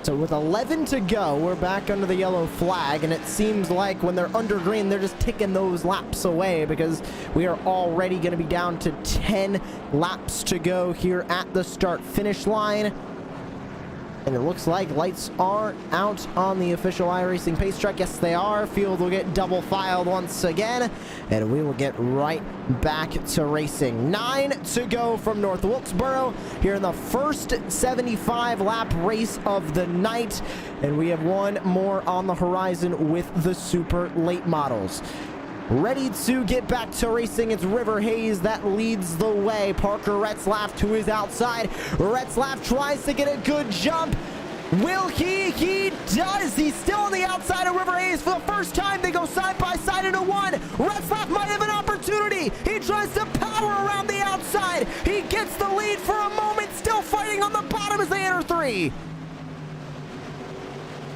So with 11 to go, we're back under the yellow flag, and it seems like when they're under green, they're just ticking those laps away because we are already going to be down to 10 laps to go here at the start-finish line. And it looks like lights are out on the official iRacing pace track. Yes, they are. Field will get double filed once again, and we will get right back to racing. 9 to go from North Wilkesboro here in the first 75-lap race of the night. And we have one more on the horizon with the super late models. ready to get back to racing. It's River Hayes that leads the way. Parker Retzlaff to his outside. Retzlaff tries to get a good jump. Will he? He does. He's still on the outside of River Hayes for the first time. They go side by side into one. Retzlaff might have an opportunity. He tries to power around the outside. He gets the lead for a moment, still fighting on the bottom as they enter 3.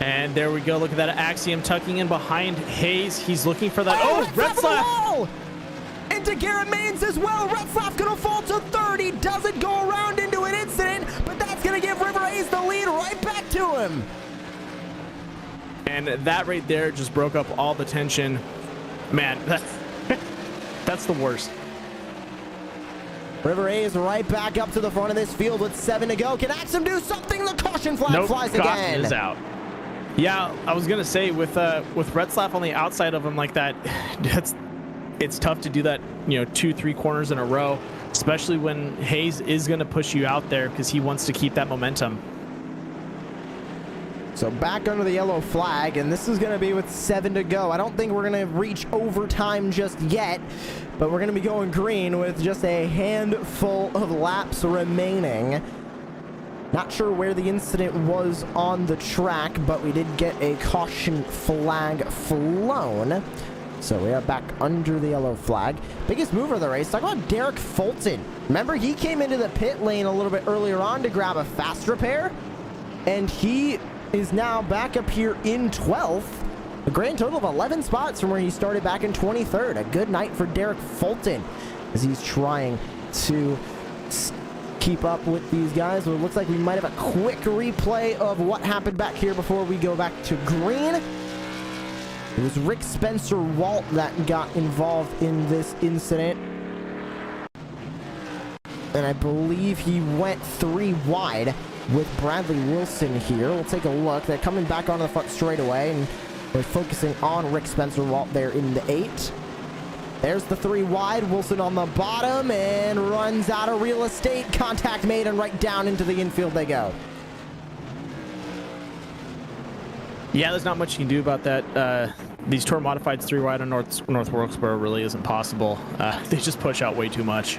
And there we go. Look at that Axiom tucking in behind Hayes. He's looking for that. Oh, Retzlaff! Into Garrett Maines as well. Retzlaff gonna fall to 3rd. He doesn't go around into an incident, but that's gonna give River Hayes the lead right back to him. And that right there just broke up all the tension. Man, that's the worst. River Hayes right back up to the front of this field with 7 to go. Can Axum do something? The caution flag flies again. Caution is out. Yeah, I was gonna say with Retzlaff on the outside of him like that, it's tough to do that, 2-3 corners in a row, especially when Hayes is gonna push you out there because he wants to keep that momentum. So back under the yellow flag, and this is gonna be with 7 to go. I don't think we're gonna reach overtime just yet, but we're gonna be going green with just a handful of laps remaining. Not sure where the incident was on the track, but we did get a caution flag flown. So we are back under the yellow flag. Biggest mover of the race. Talk about Derek Fulton. Remember, he came into the pit lane a little bit earlier on to grab a fast repair, and he is now back up here in 12th. A grand total of 11 spots from where he started back in 23rd. A good night for Derek Fulton as he's trying to keep up with these guys. So it looks like we might have a quick replay of what happened back here before we go back to green. It was Rick Spencer Walt that got involved in this incident, and I believe he went 3 wide with Bradley Wilson here. We'll take a look. They're coming back onto the front straightaway, and we're focusing on Rick Spencer Walt there in the 8. There's the 3 wide. Wilson on the bottom and runs out of real estate. Contact made, and right down into the infield they go. Yeah, there's not much you can do about that. These Tour Modifieds 3 wide on North Wilkesboro really isn't possible. They just push out way too much.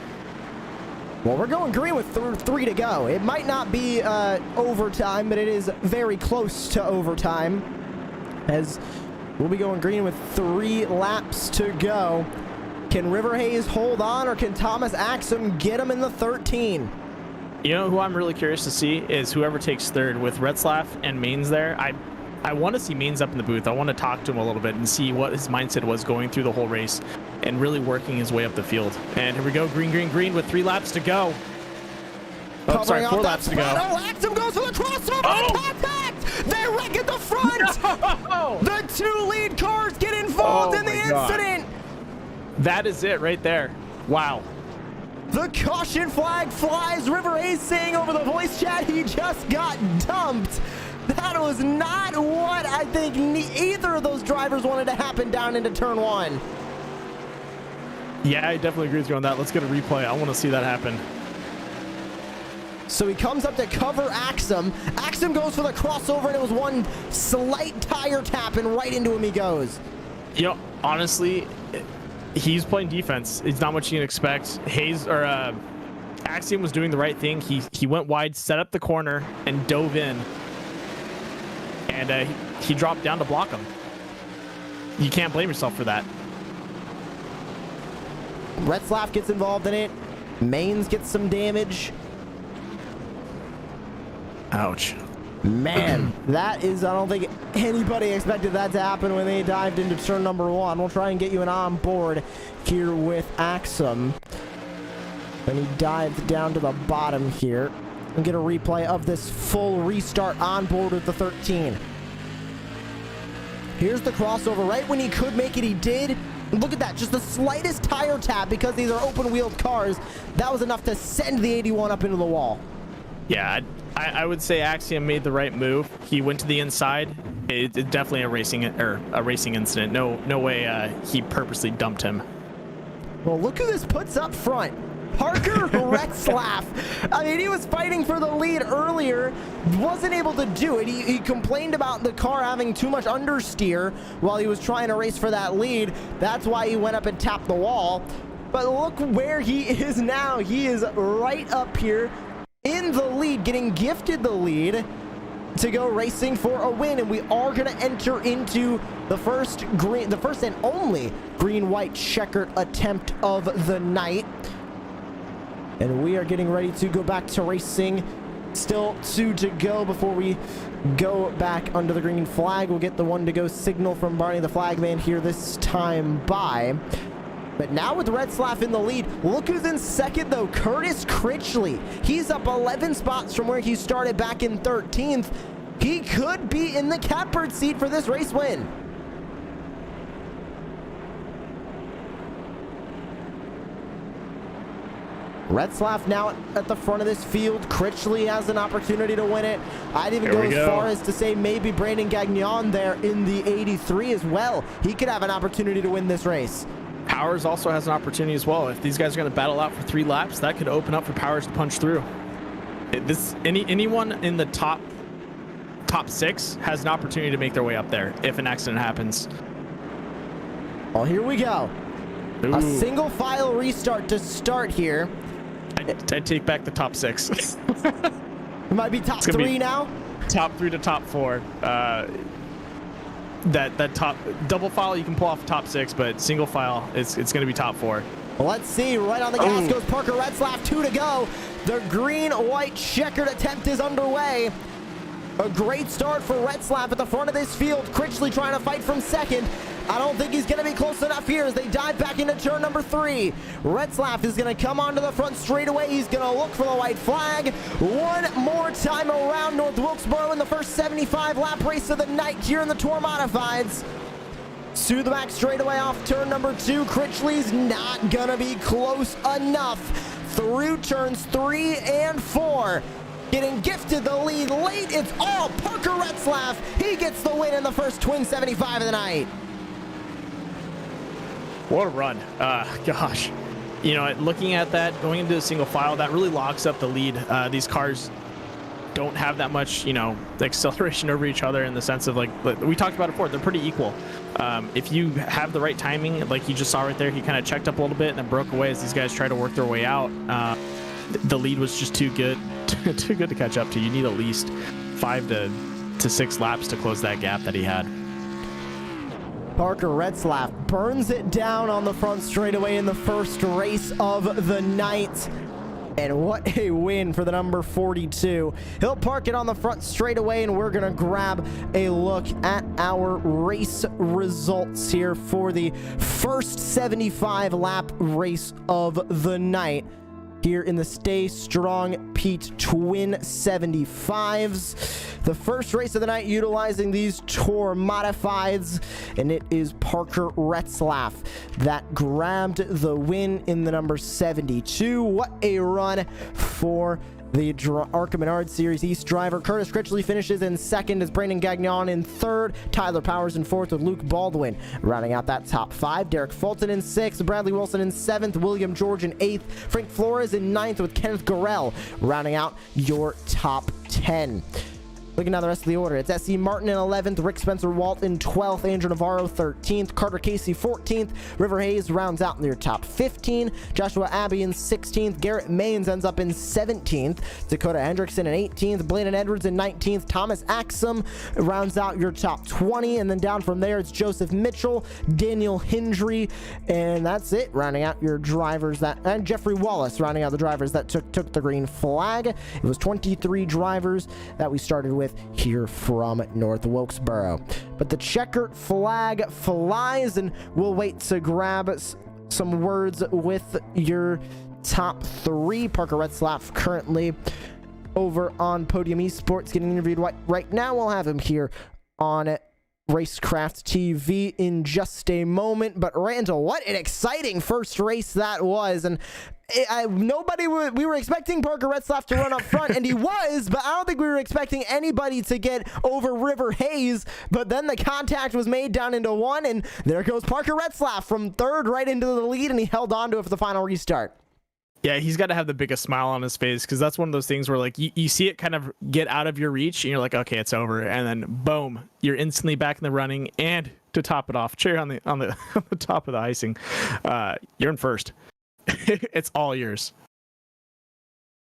Well, we're going green with 3 to go. It might not be overtime, but it is very close to overtime, as we'll be going green with 3 laps to go. Can River Hayes hold on, or can Thomas Axum get him in the 13? You know who I'm really curious to see is whoever takes 3rd with Retzlaff and Maines there. I want to see Maines up in the booth. I want to talk to him a little bit and see what his mindset was going through the whole race and really working his way up the field. And here we go, green, green, green with 3 laps to go. Oh, sorry, 4 laps to go. Oh, Axum goes for the crossover and contact! They wreck at the front! No! The 2 lead cars get involved in the incident! That is it right there. Wow. The caution flag flies. River Hayes saying over the voice chat he just got dumped. That was not what I think either of those drivers wanted to happen down into turn 1. Yeah, I definitely agree with you on that. Let's get a replay. I want to see that happen. So he comes up to cover Axum. Axum goes for the crossover, and it was one slight tire tap, and right into him he goes. Honestly, he's playing defense. It's not much you can expect. Hayes or Axiom was doing the right thing. He went wide, set up the corner, and dove in. And he dropped down to block him. You can't blame yourself for that. Retzlaff gets involved in it. Maines gets some damage. Ouch. Man, that is, I don't think anybody expected that to happen when they dived into turn number 1. We'll try and get you an on board here with Axum. Then he dived down to the bottom here. And get a replay of this full restart on board with the 13. Here's the crossover. Right when he could make it, he did. Look at that, just the slightest tire tap, because these are open-wheeled cars. That was enough to send the 81 up into the wall. Yeah, I would say Axiom made the right move. He went to the inside. It's definitely a racing incident. No way he purposely dumped him. Well, look who this puts up front. Parker Retzlaff. I mean, he was fighting for the lead earlier, wasn't able to do it. He complained about the car having too much understeer while he was trying to race for that lead. That's why he went up and tapped the wall. But look where he is now. He is right up here in the lead, getting gifted the lead to go racing for a win, and we are going to enter into the first and only green-white checkered attempt of the night. And we are getting ready to go back to racing. Still 2 to go before we go back under the green flag. We'll get the 1 to go signal from Barney the flagman here this time by. But now with Retzlaff in the lead, look who's in second though, Curtis Critchley. He's up 11 spots from where he started back in 13th. He could be in the catbird seat for this race win. Retzlaff now at the front of this field. Critchley has an opportunity to win it. I'd even go as far as to say maybe Brandon Gagnon there in the 83 as well. He could have an opportunity to win this race. Powers also has an opportunity as well. If these guys are going to battle out for 3 laps, that could open up for Powers to punch through. Anyone in the top 6 has an opportunity to make their way up there if an accident happens. Oh, here we go. Ooh. A single file restart to start here. I'd take back the top 6. It might be top 3 now. Top 3 to top 4. That top double file you can pull off top 6, but single file it's going to be top 4. Well, let's see. Right on the gas goes Parker Retzlaff. 2 to go. The green-white checkered attempt is underway. A great start for Retzlaff at the front of this field. Critchley trying to fight from second. I don't think he's going to be close enough here as they dive back into turn number 3. Retzlaff is going to come onto the front straightaway. He's going to look for the white flag. One more time around North Wilkesboro in the first 75-lap race of the night here in the Tour Modifieds. To the back straightaway off turn number 2. Critchley's not going to be close enough through turns 3 and 4. Getting gifted the lead late. It's all Parker Retzlaff. He gets the win in the first twin 75 of the night. What a run. Gosh. You know, looking at that, going into a single file, that really locks up the lead. These cars don't have that much, you know, acceleration over each other in the sense of, like we talked about it before, they're pretty equal. If you have the right timing, like you just saw right there, he kind of checked up a little bit and then broke away as these guys try to work their way out. The lead was just too good, too good to catch up to. You need at least 5 to 6 laps to close that gap that he had. Parker Retzlaff burns it down on the front straightaway in the first race of the night. And what a win for the number 42. He'll park it on the front straightaway, and we're going to grab a look at our race results here for the first 75-lap race of the night here in the Stay Strong Pete Twin 75's. The first race of the night utilizing these Tour Modifieds, and it is Parker Retzlaff that grabbed the win in the number 72. What a run for the ARCA Menard Series East driver. Curtis Critchley finishes in second as Brandon Gagnon in third. Tyler Powers in fourth with Luke Baldwin rounding out that top 5. Derek Fulton in sixth. Bradley Wilson in seventh. William George in eighth. Frank Flores in ninth with Kenneth Gorell rounding out your top 10. Looking down the rest of the order, it's S.E. Martin in 11th, Rick Spencer Walt in 12th, Andrew Navarro 13th, Carter Casey 14th, River Hayes rounds out in your top 15, Joshua Abbey in 16th, Garrett Maynes ends up in 17th, Dakota Hendrickson in 18th, Bladen Edwards in 19th, Thomas Axum rounds out your top 20, and then down from there it's Joseph Mitchell, Daniel Hendry, and that's it, rounding out your drivers that, and Jeffrey Wallace rounding out the drivers that took the green flag. It was 23 drivers that we started with here from North Wilkesboro. But the checkered flag flies, and we'll wait to grab some words with your top 3. Parker Retzlaff currently over on Podium Esports getting interviewed right now. We'll have him here on Racecraft TV in just a moment. But Randall, what an exciting first race that was, and we were expecting Parker Retzlaff to run up front, and he was, but I don't think we were expecting anybody to get over River Hayes. But then the contact was made down into 1, and there goes Parker Retzlaff from third right into the lead, and he held on to it for the final restart. Yeah, he's got to have the biggest smile on his face, because that's one of those things where like you see it kind of get out of your reach and you're like, okay, it's over, and then boom, you're instantly back in the running. And to top it off, cherry on the on the top of the icing, you're in first. It's all yours.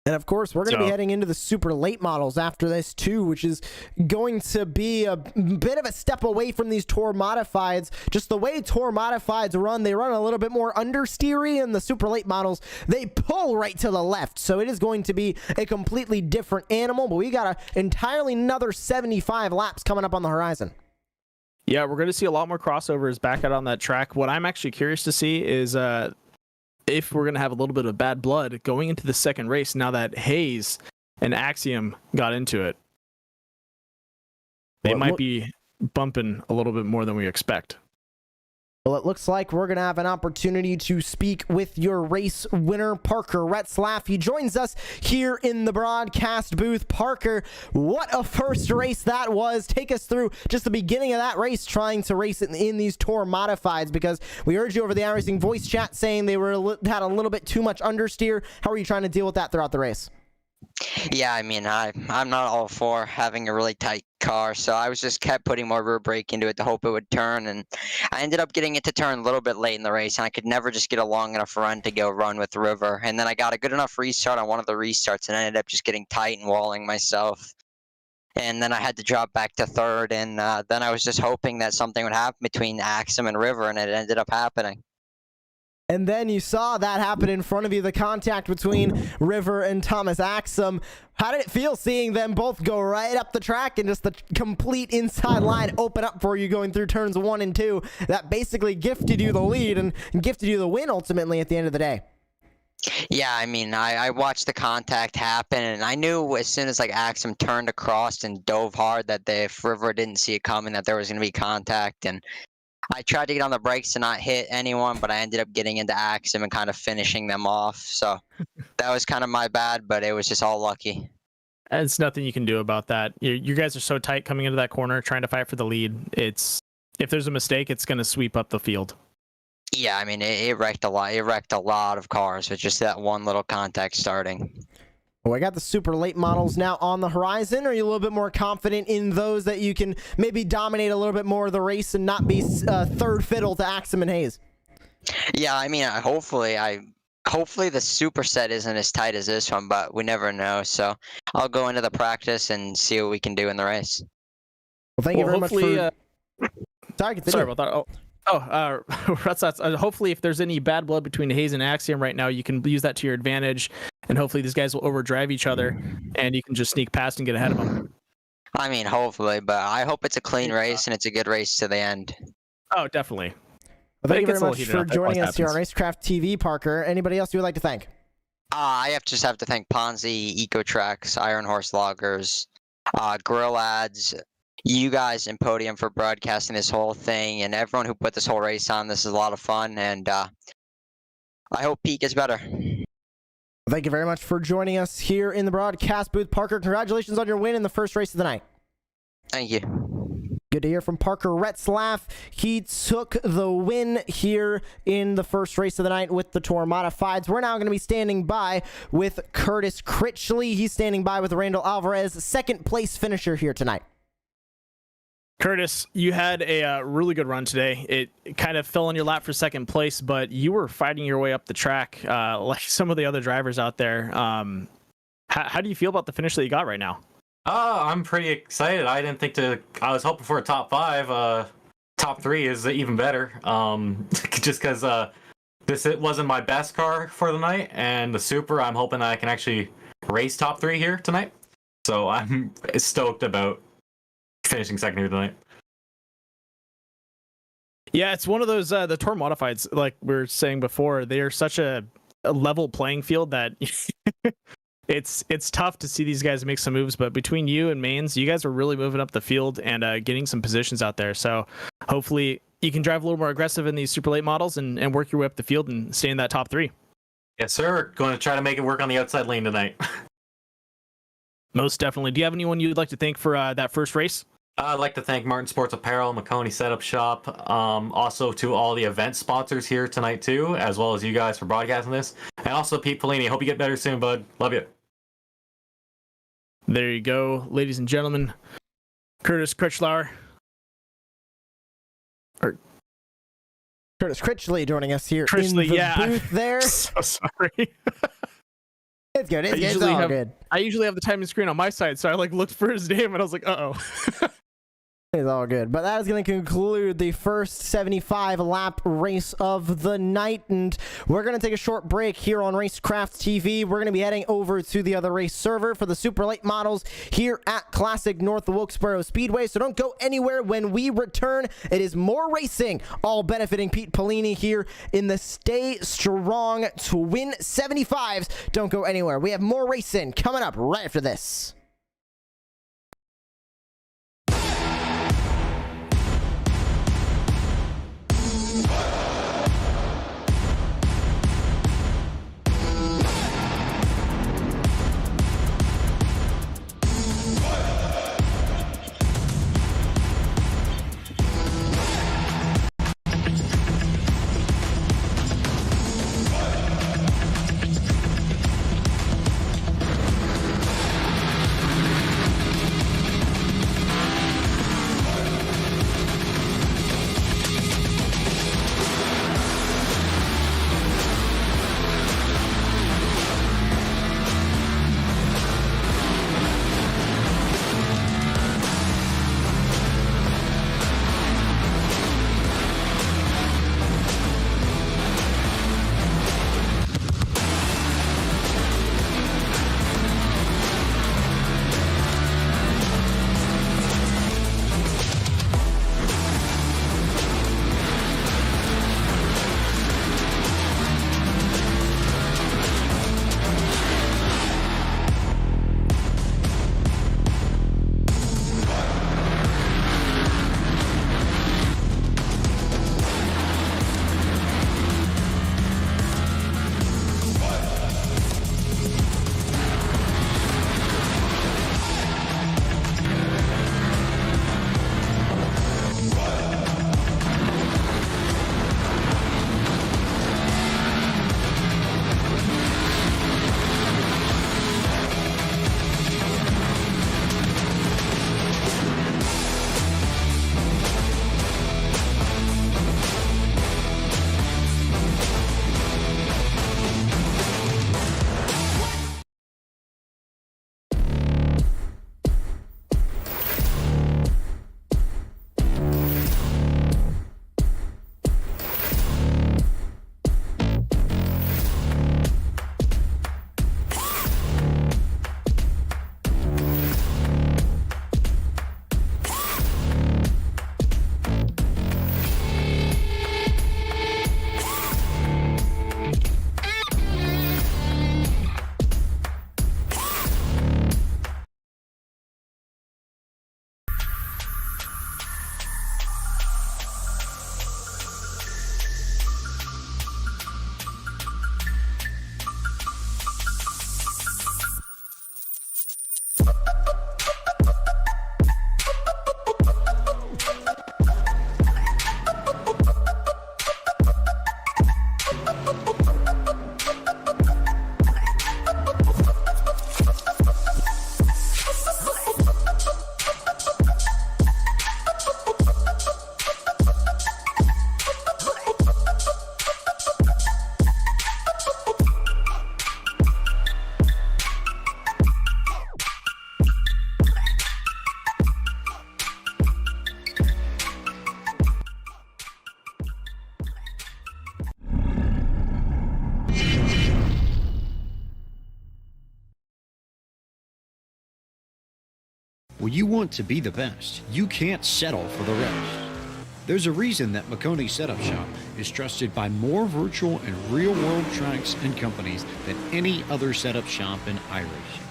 And of course, we're going to be heading into the super late models after this too, which is going to be a bit of a step away from these Tour Modifieds. Just the way Tour Modifieds run, they run a little bit more understeery, and the super late models, they pull right to the left. So it is going to be a completely different animal, but we got entirely another 75 laps coming up on the horizon. Yeah, we're going to see a lot more crossovers back out on that track. What I'm actually curious to see is if we're going to have a little bit of bad blood going into the second race now that Hayes and Axiom got into it. They might be bumping a little bit more than we expect. Well, it looks like we're going to have an opportunity to speak with your race winner, Parker Retzlaff. He joins us here in the broadcast booth. Parker, what a first race that was. Take us through just the beginning of that race, trying to race it in these Tour Modifieds, because we heard you over the iRacing voice chat saying they had a little bit too much understeer. How are you trying to deal with that throughout the race? Yeah, I mean, I'm not all for having a really tight car, so I was just kept putting more rear brake into it to hope it would turn, and I ended up getting it to turn a little bit late in the race, and I could never just get a long enough run to go run with the River. And then I got a good enough restart on one of the restarts, and I ended up just getting tight and walling myself. And then I had to drop back to third, and then I was just hoping that something would happen between Axiom and River, and it ended up happening. And then you saw that happen in front of you, the contact between River and Thomas Axiom. How did it feel seeing them both go right up the track and just the complete inside line open up for you going through turns 1 and 2? That basically gifted you the lead and gifted you the win ultimately at the end of the day. Yeah, I mean, I watched the contact happen, and I knew as soon as like Axiom turned across and dove hard that if River didn't see it coming, that there was going to be contact. And I tried to get on the brakes to not hit anyone, but I ended up getting into Axiom and kind of finishing them off. So that was kind of my bad, but it was just all lucky. It's nothing you can do about that. You guys are so tight coming into that corner, trying to fight for the lead. If there's a mistake, it's going to sweep up the field. Yeah, I mean, it wrecked a lot. It wrecked a lot of cars with just that one little contact starting. Well, I got the super late models now on the horizon. Are you a little bit more confident in those that you can maybe dominate a little bit more of the race and not be third fiddle to Axiom and Hayes? Yeah, I mean, hopefully the superset isn't as tight as this one, but we never know. So I'll go into the practice and see what we can do in the race. Well, thank you very much for... Sorry about that. Hopefully if there's any bad blood between Hayes and Axiom right now, you can use that to your advantage, and hopefully these guys will overdrive each other, and you can just sneak past and get ahead of them. I mean, hopefully, but I hope it's a clean race and it's a good race to the end. Oh, definitely. Well, thank you very much for joining us here on Racecraft TV, Parker. Anybody else you would like to thank? I just have to thank Ponzi, EcoTrax, Iron Horse Loggers, Grill Ads, you guys and Podium for broadcasting this whole thing, and everyone who put this whole race on. This is a lot of fun, and I hope Pete gets better. Thank you very much for joining us here in the broadcast booth, Parker. Congratulations on your win in the first race of the night. Thank you. Good to hear from Parker Retzlaff. He took the win here in the first race of the night with the Tour Modifieds. We're now going to be standing by with Curtis Critchley. He's standing by with Randall Alvarez, second place finisher here tonight. Curtis, you had a really good run today. It kind of fell on your lap for second place, but you were fighting your way up the track like some of the other drivers out there. How do you feel about the finish that you got right now? I'm pretty excited. I didn't think I was hoping for a top 5. Top 3 is even better. Just because it wasn't my best car for the night, and the Super, I'm hoping that I can actually race top 3 here tonight. So I'm stoked about finishing second here tonight. Yeah, it's one of those the Tour Modifieds, like we were saying before, they are such a level playing field that it's tough to see these guys make some moves. But between you and Mains, you guys are really moving up the field and getting some positions out there. So hopefully you can drive a little more aggressive in these super late models and work your way up the field and stay in that top 3. Yes, sir. Going to try to make it work on the outside lane tonight. Most definitely. Do you have anyone you'd like to thank for that first race? I'd like to thank Martin Sports Apparel, Maconi Setup Shop, also to all the event sponsors here tonight too, as well as you guys for broadcasting this, and also Pete Pelini. Hope you get better soon, bud. Love you. There you go, ladies and gentlemen. Curtis Critchlauer. Curtis Critchley joining us here Critchley, in the yeah. booth there. So sorry. It's good. It's all good. I usually have the timing screen on my side, so I looked for his name and I was like, uh-oh. It's all good. But that is going to conclude the first 75 lap race of the night. And we're going to take a short break here on Racecraft TV. We're going to be heading over to the other race server for the super late models here at Classic North Wilkesboro Speedway. So don't go anywhere. When we return, it is more racing, all benefiting Pete Pelini here in the Stay Strong Twin 75s. Don't go anywhere. We have more racing coming up right after this. When you want to be the best, you can't settle for the rest. There's a reason that Maconi Setup Shop is trusted by more virtual and real-world tracks and companies than any other setup shop in iRacing.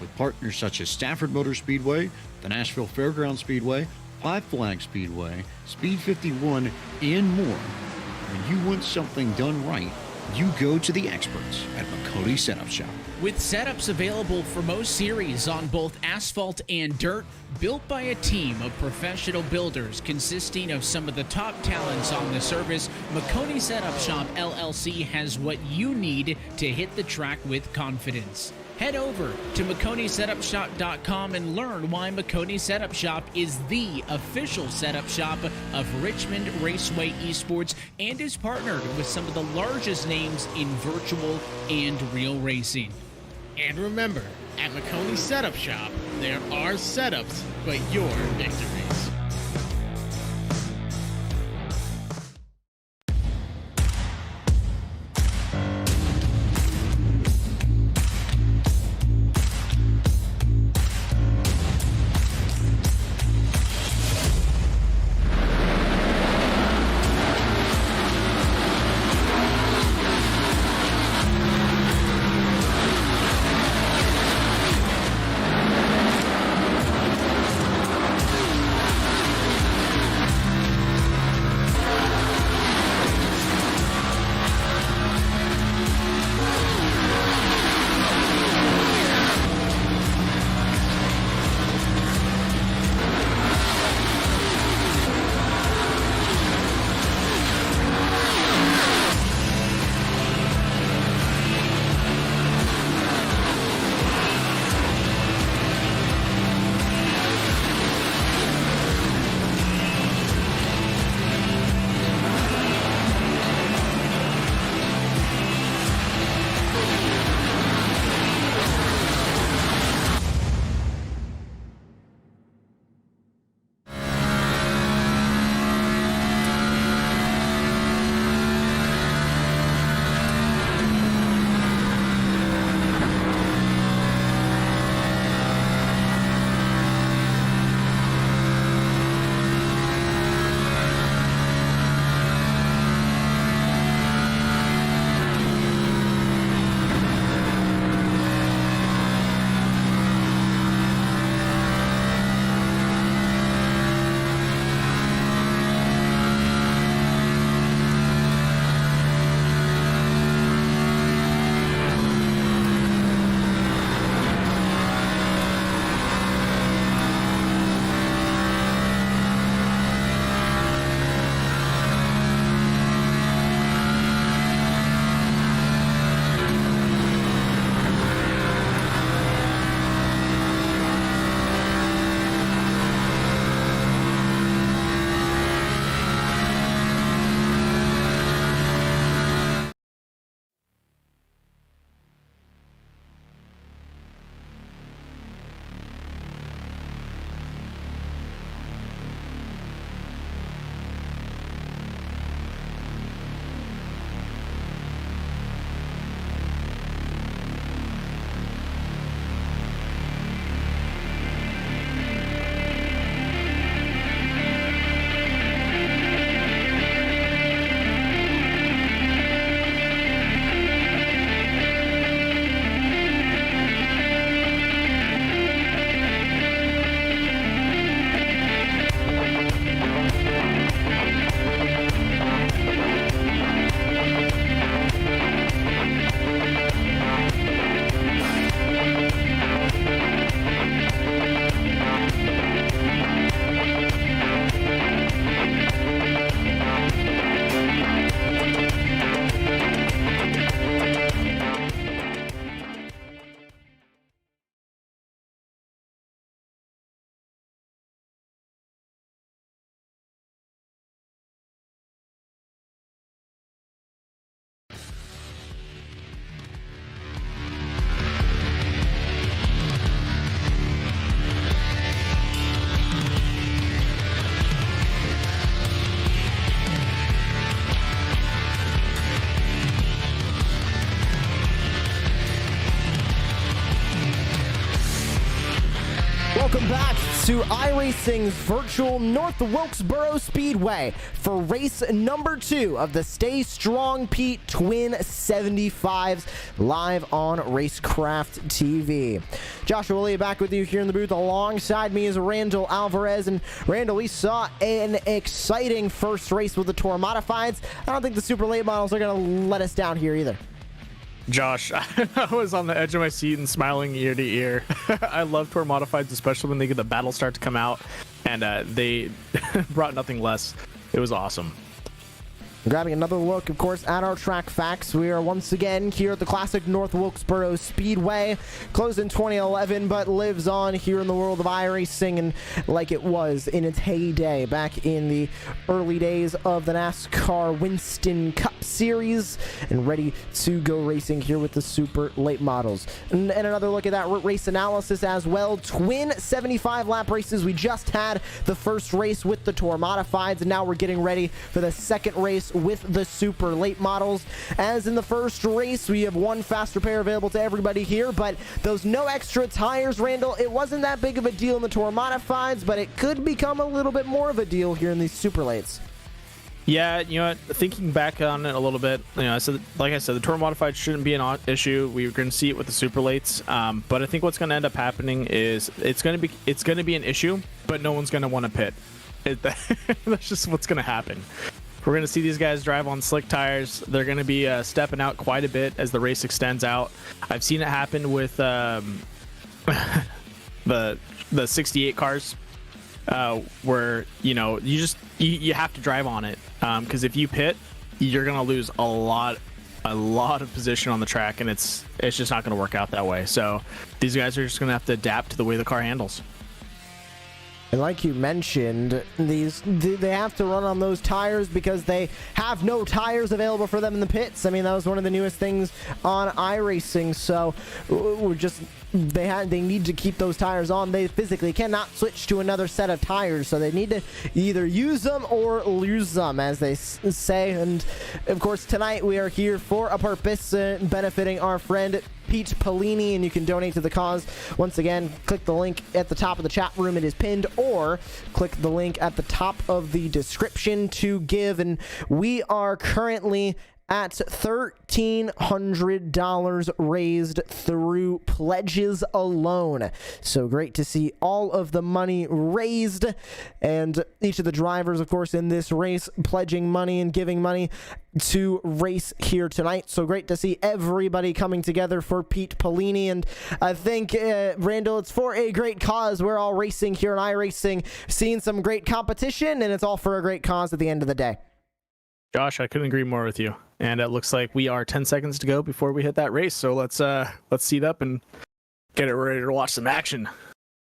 With partners such as Stafford Motor Speedway, the Nashville Fairgrounds Speedway, Five Flags Speedway, Speed 51, and more. When you want something done right, you go to the experts at McConey Setup Shop. With setups available for most series on both asphalt and dirt, built by a team of professional builders consisting of some of the top talents on the service, McConey Setup Shop LLC has what you need to hit the track with confidence. Head over to McConeySetupShop.com and learn why McConey Setup Shop is the official setup shop of Richmond Raceway Esports and is partnered with some of the largest names in virtual and real racing. And remember, at McConey Setup Shop, there are setups, but your victories. Welcome back to iRacing's virtual North Wilkesboro Speedway for race number 2 of the Stay Strong Pete Twin 75's live on Racecraft TV. Joshua Willie back with you here in the booth. Alongside me is Randall Alvarez. And Randall, we saw an exciting first race with the Tour Modifieds. I don't think the super late models are going to let us down here either. Josh, I was on the edge of my seat and smiling ear to ear. I love Tour Modifieds, especially when they get the battle start to come out, and they brought nothing less. It was awesome. Grabbing another look, of course, at our track facts. We are once again here at the classic North Wilkesboro Speedway. Closed in 2011, but lives on here in the world of iRacing, and like it was in its heyday back in the early days of the NASCAR Winston Cup Series, and ready to go racing here with the super late models. And another look at that race analysis as well. Twin 75-lap races. We just had the first race with the Tour Modifieds, and now we're getting ready for the second race with the super late models. As in the first race, we have one faster pair available to everybody here, but those no extra tires, Randall, it wasn't that big of a deal in the Tour Modifieds, but it could become a little bit more of a deal here in these super lates. Yeah, you know, thinking back on it a little bit, you know, like I said, the Tour Modified shouldn't be an issue. We were going to see it with the super lates, but I think what's going to end up happening is it's going to be an issue, but no one's going to want to pit. That's just what's going to happen. We're going to see these guys drive on slick tires. They're going to be stepping out quite a bit as the race extends out. I've seen it happen with the 68 cars, where you know you have to drive on it, because if you pit, you're going to lose a lot of position on the track, and it's just not going to work out that way. So these guys are just going to have to adapt to the way the car handles. And like you mentioned, they have to run on those tires because they have no tires available for them in the pits. I mean, that was one of the newest things on iRacing. So they need to keep those tires on. They physically cannot switch to another set of tires, so they need to either use them or lose them, as they say. And of course, tonight we are here for a purpose, benefiting our friend Pete Pellini, and you can donate to the cause. Once again, click the link at the top of the chat room. It is pinned, or click the link at the top of the description to give. And we are currently at $1,300 raised through pledges alone. So great to see all of the money raised, and each of the drivers, of course, in this race pledging money and giving money to race here tonight. So great to see everybody coming together for Pete Pellini. And I think, Randall, it's for a great cause. We're all racing here in iRacing, seeing some great competition, and it's all for a great cause at the end of the day. Josh, I couldn't agree more with you. And it looks like we are 10 seconds to go before we hit that race. So let's seat up and get it ready to watch some action.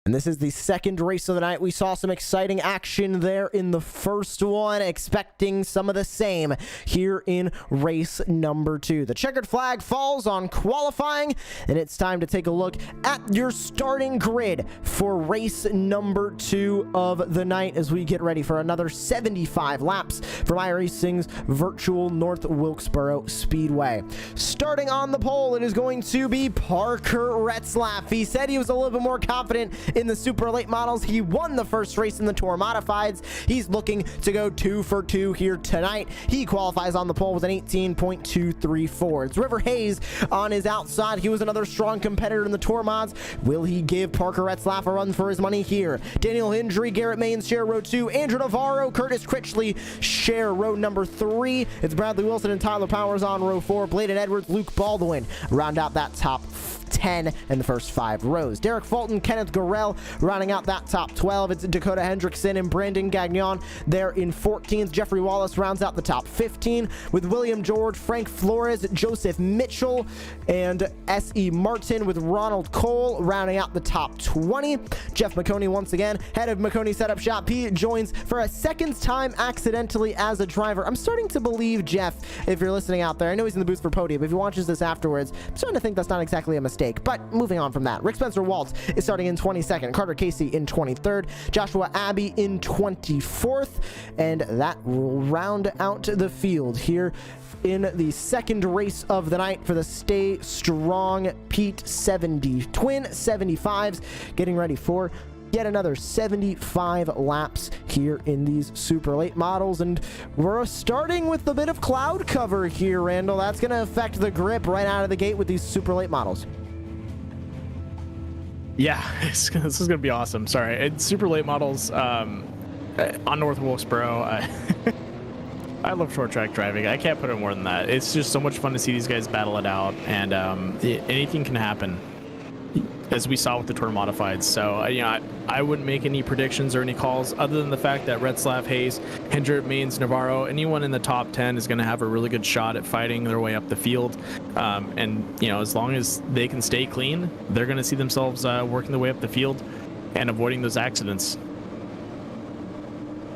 And this is the second race of the night. We saw some exciting action there in the first one, expecting some of the same here in race number 2. The checkered flag falls on qualifying, and it's time to take a look at your starting grid for race number 2 of the night as we get ready for another 75 laps from iRacing's virtual North Wilkesboro Speedway. Starting on the pole, it is going to be Parker Retzlaff. He said he was a little bit more confident in the super late models. He won the first race in the Tour Modifieds. He's looking to go 2 for 2 here tonight. He qualifies on the pole with an 18.234. It's River Hayes on his outside. He was another strong competitor in the Tour Mods. Will he give Parker Retzlaff a run for his money here? Daniel Hendry, Garrett Maines share row 2. Andrew Navarro, Curtis Critchley share row number 3. It's Bradley Wilson and Tyler Powers on row 4. Bladen Edwards, Luke Baldwin round out that top 10 in the first 5 rows. Derek Fulton, Kenneth Gorell rounding out that top 12. It's Dakota Hendrickson and Brandon Gagnon there in 14th. Jeffrey Wallace rounds out the top 15 with William George, Frank Flores, Joseph Mitchell, and S.E. Martin with Ronald Cole rounding out the top 20. Jeff McConey once again, head of McConey Setup Shop. He joins for a second time accidentally as a driver. I'm starting to believe, Jeff, if you're listening out there, I know he's in the booth for podium, but if he watches this afterwards, I'm starting to think that's not exactly a mistake. But moving on from that, Rick Spencer Waltz is starting in 22nd, Carter Casey in 23rd, Joshua Abbey in 24th, and that will round out the field here in the second race of the night for the Stay Strong Pete Twin 75's, getting ready for get another 75 laps here in these super late models. And we're starting with a bit of cloud cover here, Randall. That's going to affect the grip right out of the gate with these super late models. Yeah, this is going to be awesome. Sorry. It's super late models on North Wilkesboro. I love short track driving. I can't put it more than that. It's just so much fun to see these guys battle it out, and anything can happen, as we saw with the Tour Modifieds. So, I wouldn't make any predictions or any calls other than the fact that Racecraft, Hayes, Hendrick, Maines, Navarro, anyone in the top 10 is going to have a really good shot at fighting their way up the field. And, as long as they can stay clean, they're going to see themselves working their way up the field and avoiding those accidents.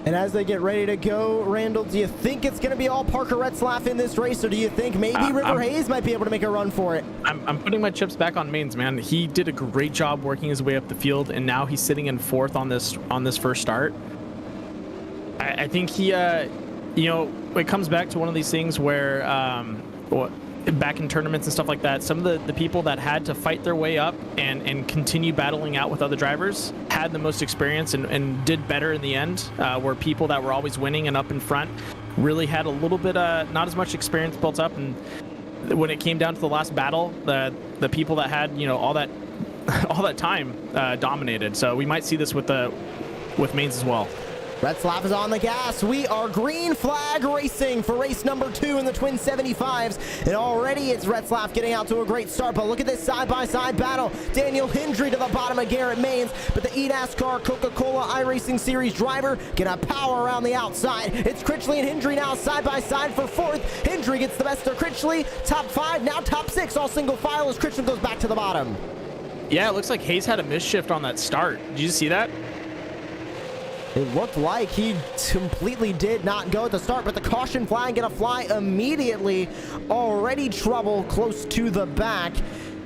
And as they get ready to go, Randall, do you think it's going to be all Parker Racecraft in this race, or do you think maybe River Hayes might be able to make a run for it? I'm putting my chips back on Maines, man. He did a great job working his way up the field, and now he's sitting in fourth on this first start. I think he, it comes back to one of these things where, back in tournaments and stuff like that, some of the people that had to fight their way up and continue battling out with other drivers had the most experience and did better in the end, where people that were always winning and up in front really had a little bit not as much experience built up, and when it came down to the last battle, the people that had all that time dominated. So we might see this with Maines as well. Racecraft is on the gas. We are green flag racing for race number 2 in the twin 75s. And already it's Racecraft getting out to a great start. But look at this side-by-side battle. Daniel Hendry to the bottom of Garrett Maines. But the eNASCAR Coca-Cola iRacing Series driver gonna power around the outside. It's Critchley and Hendry now side-by-side for 4th. Hendry gets the best of Critchley. Top 5, now top 6, all single file as Critchley goes back to the bottom. Yeah, it looks like Hayes had a misshift on that start. Did you see that? It looked like he completely did not go at the start, but the caution flag gonna fly immediately. Already trouble close to the back.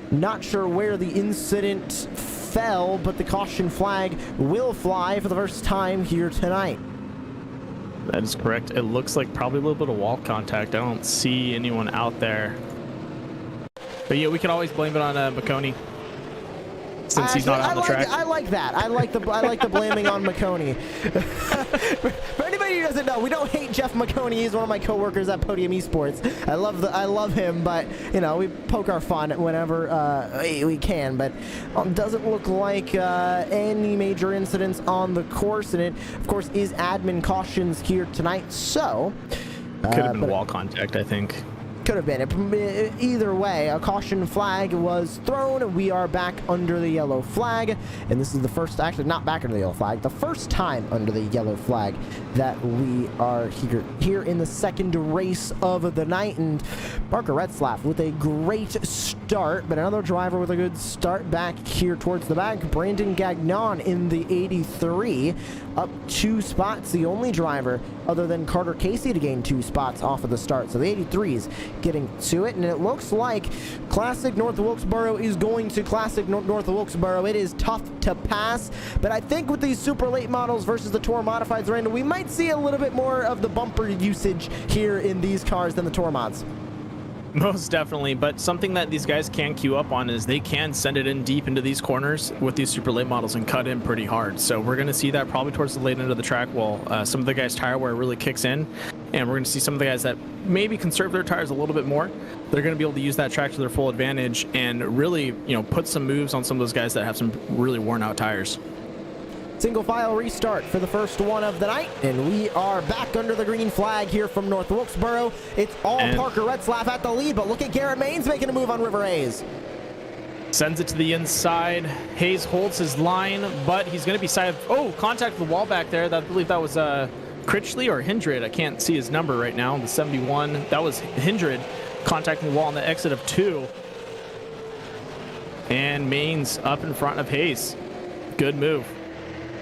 Not sure where the incident fell, but the caution flag will fly for the first time here tonight. That is correct. It looks like probably a little bit of wall contact. I don't see anyone out there. But yeah, we can always blame it on McConey, since he's not on the track. I like that. I like the blaming on McConey. For anybody who doesn't know, we don't hate Jeff McConey. He's one of my coworkers at Podium Esports. I love him, but we poke our fun whenever we can. But doesn't look like any major incidents on the course, and it of course is admin cautions here tonight. So could have been wall contact, I think. Could have been. Either way, a caution flag was thrown. We are back under the yellow flag, and this is the first, actually not back under the yellow flag, the first time under the yellow flag that we are here in the second race of the night. And Parker Racecraft with a great start, but another driver with a good start back here towards the back. Brandon Gagnon in the 83, up 2 spots, the only driver other than Carter Casey to gain 2 spots off of the start. So the 83's getting to it, and it looks like Classic North Wilkesboro is going to Classic North Wilkesboro. It is tough to pass, but I think with these super late models versus the Tour Modifieds, Randall, we might see a little bit more of the bumper usage here in these cars than the Tour Mods. Most definitely, but something that these guys can queue up on is they can send it in deep into these corners with these super late models and cut in pretty hard. So we're going to see that probably towards the late end of the track while some of the guys' tire wear really kicks in, and we're going to see some of the guys that maybe conserve their tires a little bit more. They're going to be able to use that track to their full advantage and really, put some moves on some of those guys that have some really worn out tires. Single file restart for the first one of the night, and we are back under the green flag here from North Wilkesboro. It's all Parker Racecraft at the lead, but look at Garrett Maines making a move on River Hayes. Sends it to the inside. Hayes holds his line, but he's going to be side. Oh, contact with the wall back there. I believe that was Critchley or Hendred. I can't see his number right now. The 71. That was Hendred contacting the wall on the exit of 2. And Maines up in front of Hayes. Good move.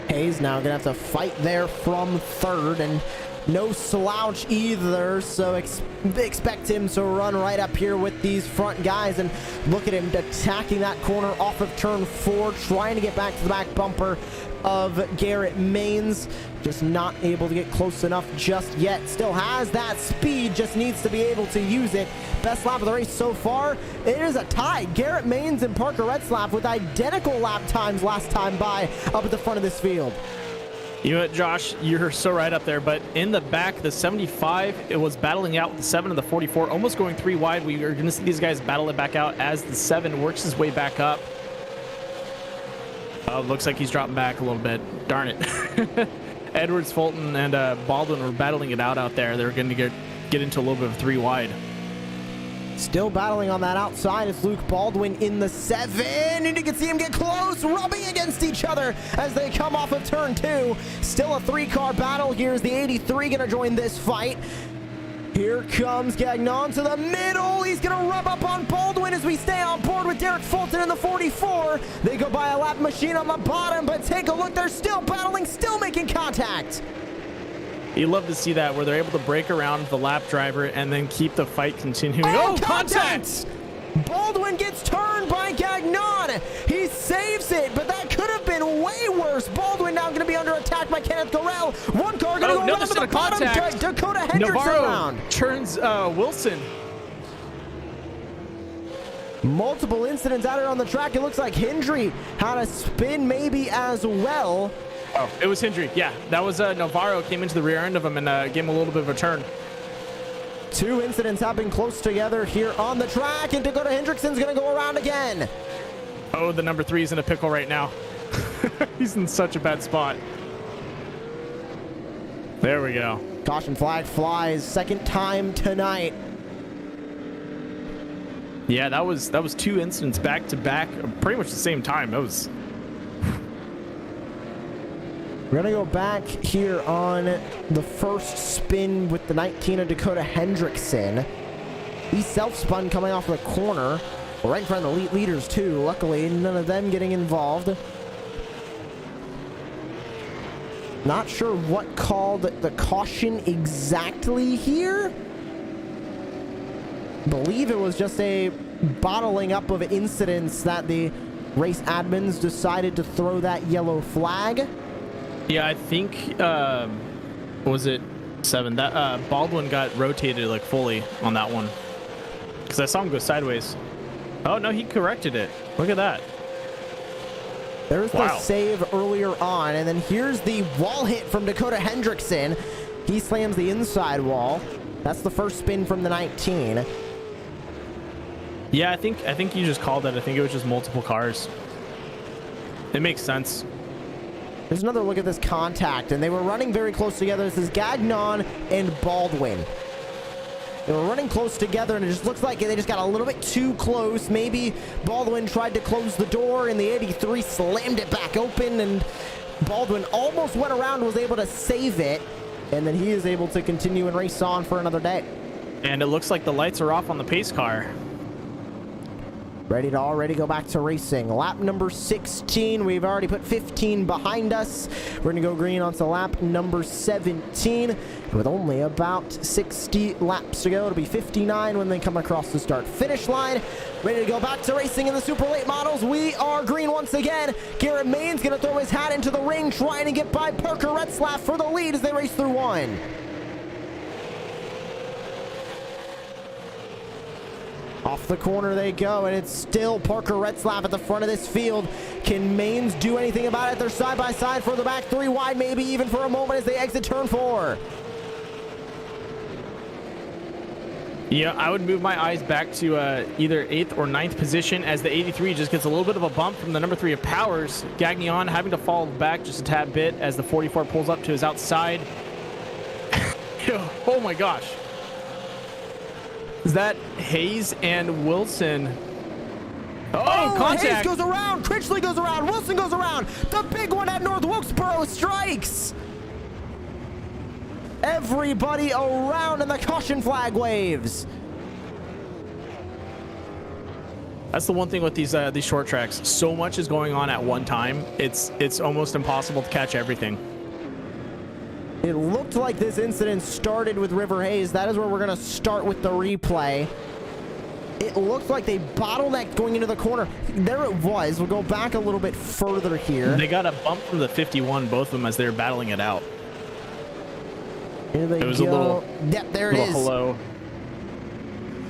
Hayes now gonna have to fight there from 3rd, and no slouch either, so expect him to run right up here with these front guys. And look at him attacking that corner off of turn 4, trying to get back to the back bumper of Garrett Maines. Just not able to get close enough just yet. Still has that speed, just needs to be able to use it. Best lap of the race so far, it is a tie. Garrett Maines and Parker Retzlaff with identical lap times last time by up at the front of this field. You know what, Josh, you're so right up there, but in the back, the 75, it was battling out with the 7 and the 44, almost going 3 wide. We are going to see these guys battle it back out as the 7 works his way back up. Looks like he's dropping back a little bit. Darn it. Edwards, Fulton, and Baldwin were battling it out there. They're going to get into a little bit of 3 wide. Still battling on that outside is Luke Baldwin in the 7, and you can see him get close, rubbing against each other as they come off of turn 2. Still a 3-car battle. Here's the 83 going to join this fight. Here comes Gagnon to the middle. He's going to rub up on Baldwin as we stay on board with Derek Fulton in the 44. They go by a lap machine on the bottom, but take a look. They're still battling, still making contact. You love to see that, where they're able to break around the lap driver and then keep the fight continuing. Oh, contact! Baldwin gets turned by Gagnon. He saves it, but that could have been way worse. Baldwin now going to be under attack by Kenneth Gorell. One car going to go around to the bottom. Dakota Hendricks Navarro around. turns Wilson. Multiple incidents out here on the track. It looks like Hendry had a spin maybe as well. Oh, it was Hendry. Yeah, that was Navarro came into the rear end of him and gave him a little bit of a turn. 2 incidents happening close together here on the track, and Dakota Hendrickson's going to go around again. Oh, the number 3 is in a pickle right now. He's in such a bad spot. There we go. Caution flag flies, second time tonight. Yeah, that was 2 incidents back to back, pretty much the same time. That was. We're going to go back here on the first spin with the 19 of Dakota Hendrickson. He self-spun coming off the corner. We're right in front of the leaders, too. Luckily, none of them getting involved. Not sure what called the caution exactly here. Believe it was just a bottling up of incidents that the race admins decided to throw that yellow flag. Yeah, I think, was it 7? That Baldwin got rotated like fully on that one. Because I saw him go sideways. Oh, no, he corrected it. Look at that. There's the save earlier on, and then here's the wall hit from Dakota Hendrickson. He slams the inside wall. That's the first spin from the 19. Yeah, I think you just called it. I think it was just multiple cars. It makes sense. There's another look at this contact, and they were running very close together. This is Gagnon and Baldwin. They were running close together, and it just looks like they just got a little bit too close. Maybe Baldwin tried to close the door, and the 83 slammed it back open, and Baldwin almost went around and was able to save it, and then he is able to continue and race on for another day. And it looks like the lights are off on the pace car. Ready to already go back to racing. Lap number 16. We've already put 15 behind us. We're going to go green onto lap number 17. With only about 60 laps to go. It'll be 59 when they come across the start-finish line. Ready to go back to racing in the super late models. We are green once again. Garrett Maines going to throw his hat into the ring, trying to get by Parker Retzlaff for the lead as they race through 1. Off the corner they go, and it's still Parker Retzlaff at the front of this field. Can Maines do anything about it? They're side by side for the back 3 wide, maybe even for a moment as they exit turn 4. Yeah, I would move my eyes back to either 8th or 9th position as the 83 just gets a little bit of a bump from the number 3 of Powers. Gagnon having to fall back just a tad bit as the 44 pulls up to his outside. Oh my gosh. Is that Hayes and Wilson? Oh, contact! Hayes goes around, Critchley goes around, Wilson goes around. The big one at North Wilkesboro strikes. Everybody around, and the caution flag waves. That's the one thing with these short tracks. So much is going on at one time. It's almost impossible to catch everything. It looked like this incident started with River Hayes. That is where we're going to start with the replay. It looked like they bottlenecked going into the corner. There it was. We'll go back a little bit further here. They got a bump from the 51, both of them, as they were battling it out. Here they It was go. a little, Yep, there it is. hello.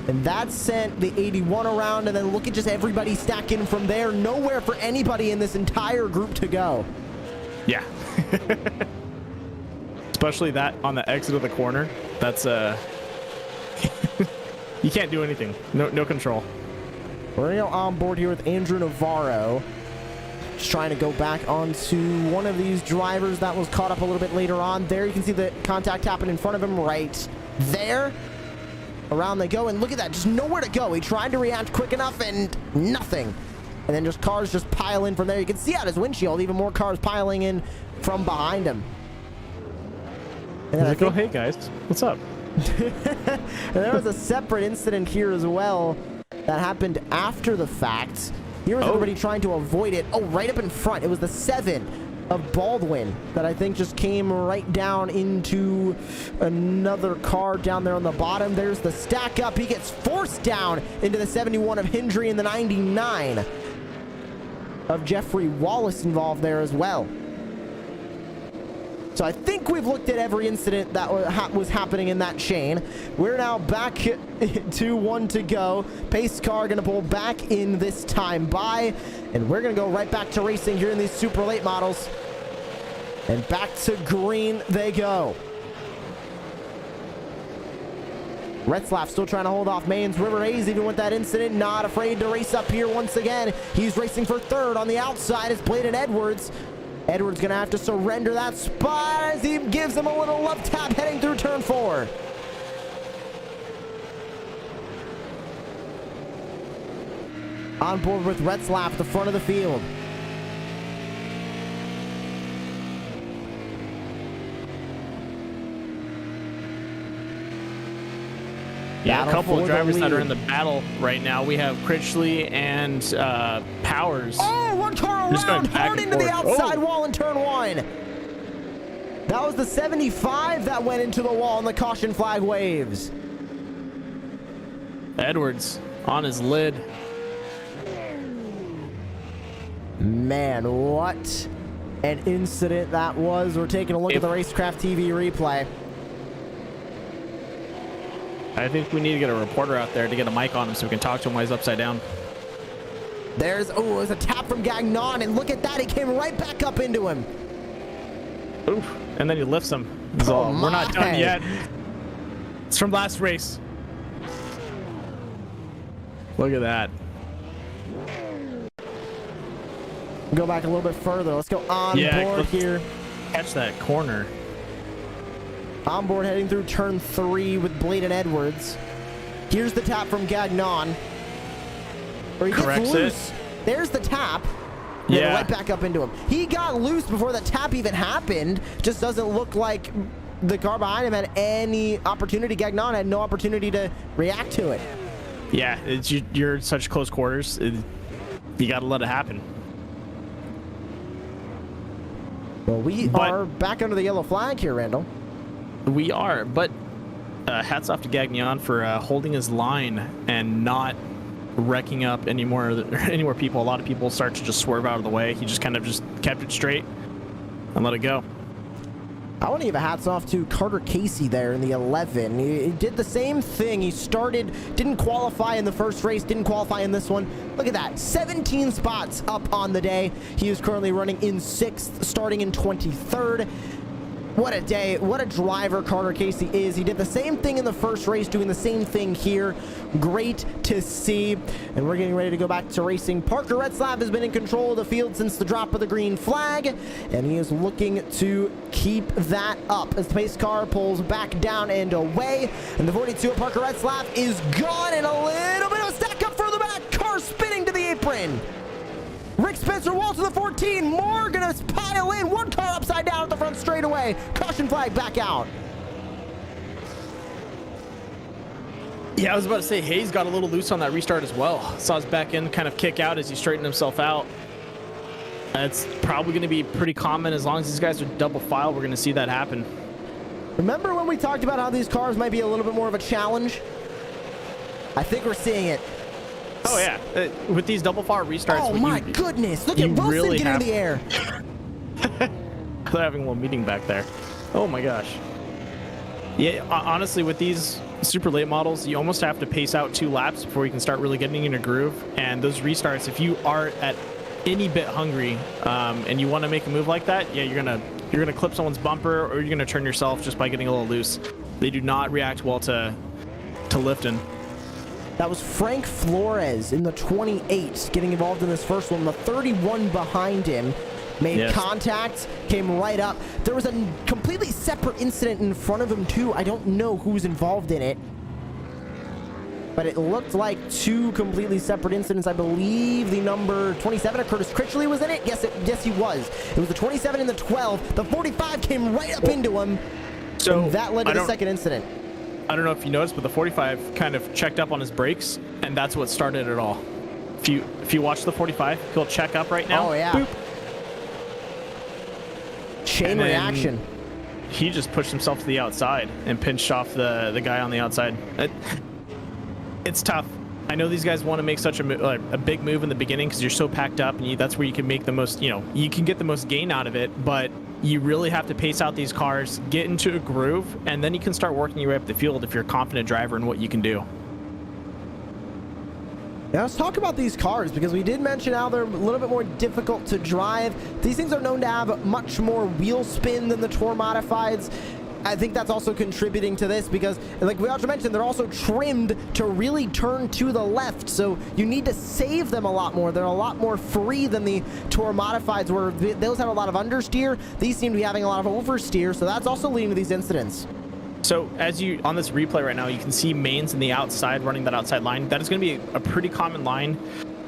And that sent the 81 around, and then look at just everybody stacking from there. Nowhere for anybody in this entire group to go. Yeah. Especially that on the exit of the corner. That's you can't do anything. No control. We're gonna go on board here with Andrew Navarro. Just trying to go back onto one of these drivers that was caught up a little bit later on. There you can see the contact happen in front of him right there. Around they go, and look at that, just nowhere to go. He tried to react quick enough and nothing. And then just cars just pile in from there. You can see out his windshield, even more cars piling in from behind him. And then Go, hey guys, what's up? and there was a separate incident here as well that happened after the fact. Here was everybody trying to avoid it. Oh, right up in front. It was the 7 of Baldwin that I think just came right down into another car down there on the bottom. There's the stack up. He gets forced down into the 71 of Hendry and the 99 of Jeffrey Wallace involved there as well. So I think we've looked at every incident that was happening in that chain. We're now back to 1 to go. Pace car going to pull back in this time by. And we're going to go right back to racing here in these super late models. And back to green they go. Retzlaff still trying to hold off Mains. River Hayes, even with that incident, not afraid to race up here once again. He's racing for 3rd on the outside. It's Bladen Edwards. Edwards gonna have to surrender that spot as he gives him a little love tap heading through turn 4. On board with Retzlaff at the front of the field. Yeah, a couple of drivers that are in the the battle right now. We have Critchley and Powers. Oh, one car Just going around back hard and into the forth. outside wall in turn 1. That was the 75 that went into the wall and the caution flag waves. Edwards on his lid. Man, what an incident that was. We're taking a look at the Racecraft TV replay. I think we need to get a reporter out there to get a mic on him so we can talk to him while he's upside down. There's a tap from Gagnon, and look at that. He came right back up into him. Oof. And then he lifts him. So we're not done yet. It's from last race. Look at that. Go back a little bit further. Let's go on board let's here. Catch that corner. On board heading through turn 3 with Bladen Edwards. Here's the tap from Gagnon. Or he Corrects gets loose. There's the tap. Yeah. Right back up into him. He got loose before the tap even happened. Just doesn't look like the car behind him had any opportunity. Gagnon had no opportunity to react to it. Yeah, you're in such close quarters. You got to let it happen. Well, we are back under the yellow flag here, Randall. We are, but hats off to Gagnon for holding his line and not wrecking up any more people. A lot of people start to just swerve out of the way. He just kind of just kept it straight and let it go. I want to give a hats off to Carter Casey there in the 11. He did the same thing. He started, didn't qualify in the first race, didn't qualify in this one. Look at that, 17 spots up on the day. He is currently running in 6th, starting in 23rd. What a day, what a driver Carter Casey is. He did the same thing in the first race, doing the same thing here. Great to see. And we're getting ready to go back to racing. Parker Retzlaff has been in control of the field since the drop of the green flag, and he is looking to keep that up as the pace car pulls back down and away. And the 42 of Parker Retzlaff is gone, and a little bit of a stack up further back. Car spinning to the apron. Rick Spencer Waltz to the 14. More gonna pile in. One car upside down at the front straightaway. Caution flag back out. Yeah, I was about to say Hayes got a little loose on that restart as well. Saw his back end kind of kick out as he straightened himself out. That's probably going to be pretty common as long as these guys are double file. We're going to see that happen. Remember when we talked about how these cars might be a little bit more of a challenge? I think we're seeing it. Oh yeah, with these double fire restarts. Oh my goodness! Look at you Wilson really get in the air. They're having a little meeting back there. Oh my gosh. Yeah, honestly, with these super late models, you almost have to pace out 2 laps before you can start really getting in a groove. And those restarts, if you are at any bit hungry and you want to make a move like that, yeah, you're gonna clip someone's bumper, or you're gonna turn yourself just by getting a little loose. They do not react well to lifting. That was Frank Flores in the 28 getting involved in this first one. The 31 behind him made contact, came right up. There was a completely separate incident in front of him too. I don't know who's involved in it, but it looked like 2 completely separate incidents. I believe the number 27 of Curtis Critchley was in it. Yes, he was. It was the 27 and the 12. The 45 came right up into him, so that led to the second incident. I don't know if you noticed, but the 45 kind of checked up on his brakes, and that's what started it all. If you watch the 45, he'll check up right now. Oh yeah. Boop. Chain reaction. He just pushed himself to the outside and pinched off the guy on the outside. It's tough. I know these guys want to make such a big move in the beginning because you're so packed up, and that's where you can make the most, you can get the most gain out of it, but you really have to pace out these cars, get into a groove, and then you can start working your way up the field if you're a confident driver in what you can do. Now let's talk about these cars, because we did mention how they're a little bit more difficult to drive. These things are known to have much more wheel spin than the Tour Modifieds. I think that's also contributing to this, because like we also mentioned, they're also trimmed to really turn to the left, so you need to save them a lot more. They're a lot more free than the Tour Modifieds, where those have a lot of understeer. These seem to be having a lot of oversteer, so that's also leading to these incidents. So as you on this replay right now, you can see Mains in the outside running that outside line. That is going to be a pretty common line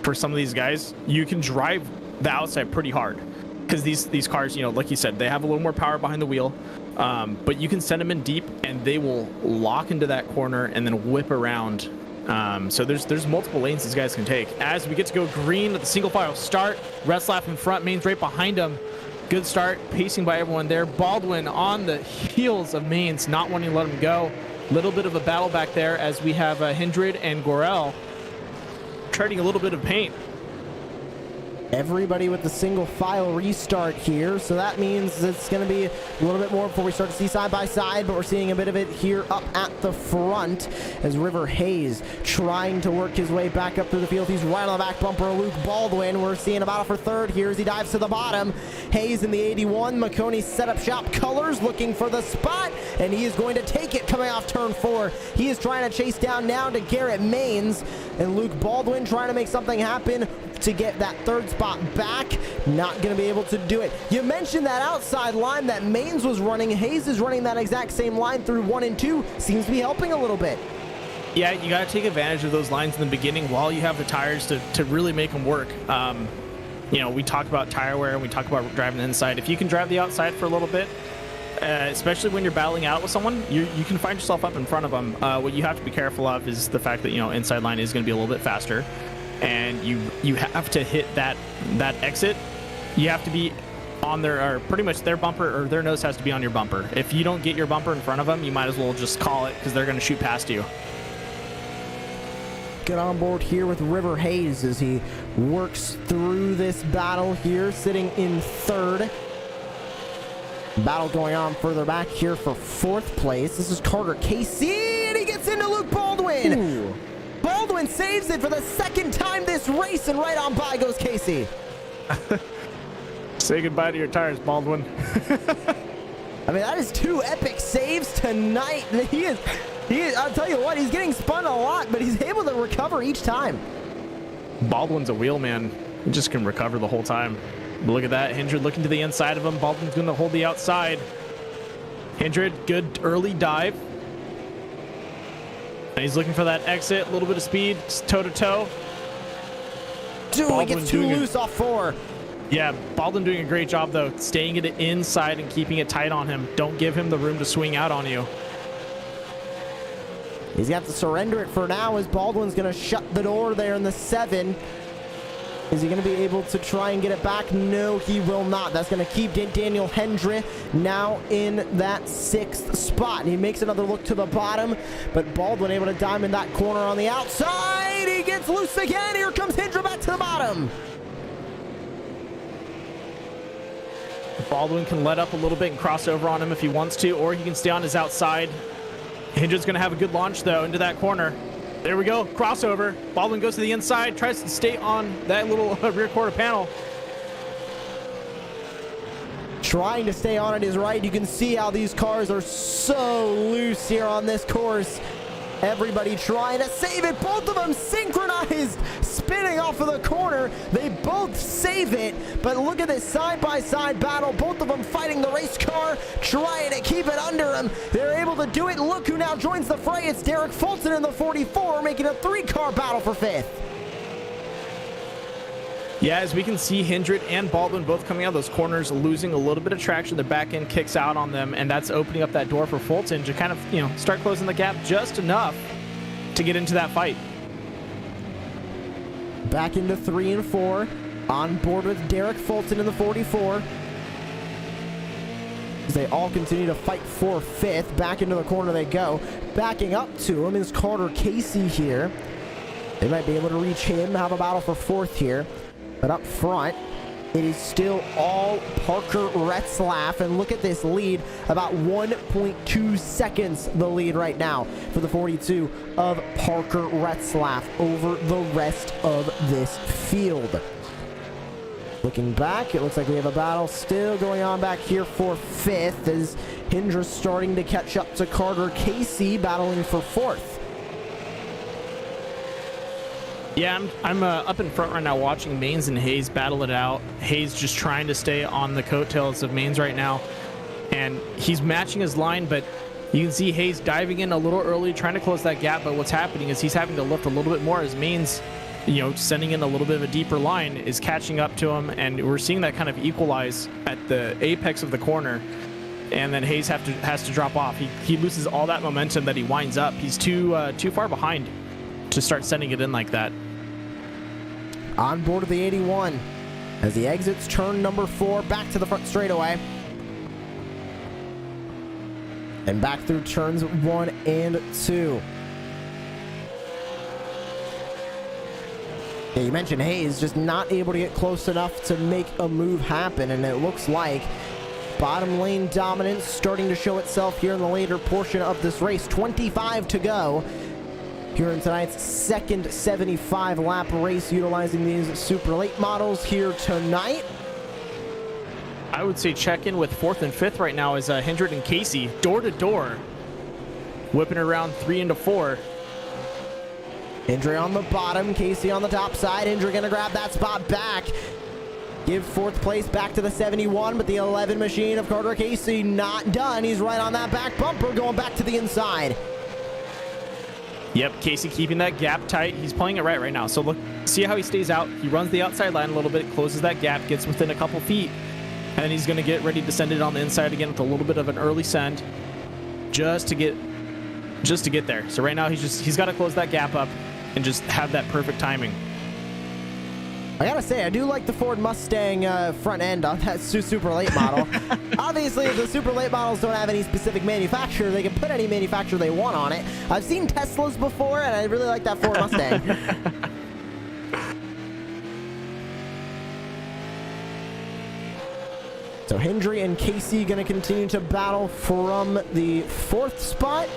for some of these guys. You can drive the outside pretty hard because these cars, like you said, they have a little more power behind the wheel. But you can send them in deep, and they will lock into that corner and then whip around. So there's multiple lanes these guys can take. As we get to go green at the single file start, Retzlaff in front, Mains right behind him. Good start, pacing by everyone there. Baldwin on the heels of Mains, not wanting to let him go. Little bit of a battle back there as we have Hendred and Gorel trading a little bit of paint. Everybody with the single file restart here, so that means it's going to be a little bit more before we start to see side by side, but we're seeing a bit of it here up at the front as River Hayes trying to work his way back up through the field. He's right on the back bumper of Luke Baldwin. We're seeing a battle for third here as he dives to the bottom. Hayes in the 81, McConey setup shop colors looking for the spot, and he is going to take it coming off turn 4. He is trying to chase down now to Garrett Mains, and Luke Baldwin trying to make something happen to get that third spot back. Not going to be able to do it. You mentioned that outside line that Mains was running. Hayes is running that exact same line through 1 and 2. Seems to be helping a little bit. Yeah, you got to take advantage of those lines in the beginning while you have the tires to really make them work. We talked about tire wear and we talked about driving the inside. If you can drive the outside for a little bit, especially when you're battling out with someone, you can find yourself up in front of them. What you have to be careful of is the fact that inside line is going to be a little bit faster, and you have to hit that exit. You have to be on their, or pretty much their bumper, or their nose has to be on your bumper. If you don't get your bumper in front of them, you might as well just call it, because they're going to shoot past you. Get on board here with River Hayes as he works through this battle here, sitting in third. Battle going on further back here for fourth place. This is Carter Casey, and he gets into Luke Baldwin. Ooh. Baldwin saves it for the second time this race, and right on by goes Casey. Say goodbye to your tires, Baldwin. I mean, that is 2 epic saves tonight. He is, I'll tell you what, he's getting spun a lot, but he's able to recover each time. Baldwin's a wheel man. He just can recover the whole time. But look at that. Hendred looking to the inside of him. Baldwin's going to hold the outside. Hendred, good early dive. And he's looking for that exit. A little bit of speed, toe-to-toe. Dude, he gets too loose off 4. Yeah, Baldwin doing a great job, though, staying it inside and keeping it tight on him. Don't give him the room to swing out on you. He's got to surrender it for now as Baldwin's going to shut the door there in the 7. Is he going to be able to try and get it back? No, he will not. That's going to keep Daniel Hendry now in that 6th spot. He makes another look to the bottom, but Baldwin able to diamond that corner on the outside. He gets loose again. Here comes Hendry back to the bottom. Baldwin can let up a little bit and cross over on him if he wants to, or he can stay on his outside. Hendry's going to have a good launch, though, into that corner. There we go, crossover. Baldwin goes to the inside, tries to stay on that little rear quarter panel. Trying to stay on it is right. You can see how these cars are so loose here on this course. Everybody trying to save it. Both of them synchronized, spinning off of the corner. They both save it, but look at this side-by-side battle. Both of them fighting the race car, trying to keep it under them. They're able to do it. Look who now joins the fray. It's Derek Fulton in the 44, making a 3-car battle for 5th. Yeah, as we can see, Hendry and Baldwin both coming out of those corners, losing a little bit of traction. The back end kicks out on them, and that's opening up that door for Fulton to kind of, start closing the gap just enough to get into that fight. Back into 3 and 4. On board with Derek Fulton in the 44. As they all continue to fight for 5th. Back into the corner they go. Backing up to him is Carter Casey here. They might be able to reach him, have a battle for 4th here. But up front, it is still all Parker Retzlaff. And look at this lead, about 1.2 seconds the lead right now for the 42 of Parker Retzlaff over the rest of this field. Looking back, it looks like we have a battle still going on back here for 5th as Hendry starting to catch up to Carter Casey, battling for 4th. Yeah, I'm up in front right now watching Maines and Hayes battle it out. Hayes just trying to stay on the coattails of Maines right now. And he's matching his line, but you can see Hayes diving in a little early, trying to close that gap. But what's happening is he's having to lift a little bit more as Maines, sending in a little bit of a deeper line, is catching up to him. And we're seeing that kind of equalize at the apex of the corner. And then Hayes has to drop off. He loses all that momentum that he winds up. He's too far behind to start sending it in like that. On board of the 81 as he exits turn number 4, back to the front straightaway. And back through turns 1 and 2. Yeah, you mentioned Hayes just not able to get close enough to make a move happen, and it looks like bottom lane dominance starting to show itself here in the later portion of this race. 25 to go here in tonight's second 75 lap race, utilizing these super late models here tonight. I would say check in with 4th and 5th right now as Hendry and Casey door to door, whipping around 3 into 4. Hendry on the bottom, Casey on the top side. Hendry gonna grab that spot back. Give 4th place back to the 71, but the 11 machine of Carter Casey not done. He's right on that back bumper, going back to the inside. Yep, Casey keeping that gap tight. He's playing it right now. So look, see how he stays out. He runs the outside line a little bit, closes that gap, gets within a couple feet, and then he's going to get ready to send it on the inside again with a little bit of an early send, just to get there. So right now he's got to close that gap up and just have that perfect timing. I gotta say, I do like the Ford Mustang front end on that super late model. Obviously, if the super late models don't have any specific manufacturer, they can put any manufacturer they want on it. I've seen Teslas before, and I really like that Ford Mustang. So Hendry and Casey going to continue to battle from the 4th spot.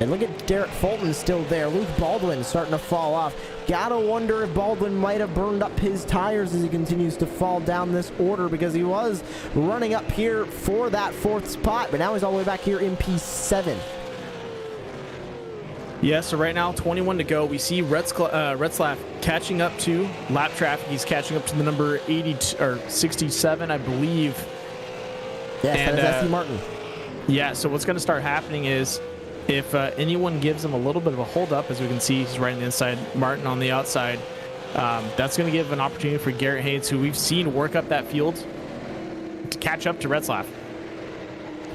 And look at Derek Fulton still there. Luke Baldwin starting to fall off. Gotta wonder if Baldwin might have burned up his tires as he continues to fall down this order, because he was running up here for that 4th spot, but now he's all the way back here in P7. Yeah, so right now, 21 to go. We see Retzlaff catching up to lap traffic. He's catching up to the number 80 or 67, I believe. Yes, and, that is S.C. Martin. Yeah, so what's going to start happening is if anyone gives him a little bit of a hold up, as we can see, he's right on the inside, Martin on the outside. That's going to give an opportunity for Garrett Hayes, who we've seen work up that field, to catch up to Retzlaff.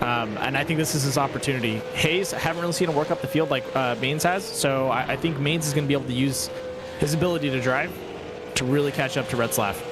And I think this is his opportunity. Hayes, I haven't really seen him work up the field like Maines has, so I think Maines is going to be able to use his ability to drive to really catch up to Retzlaff.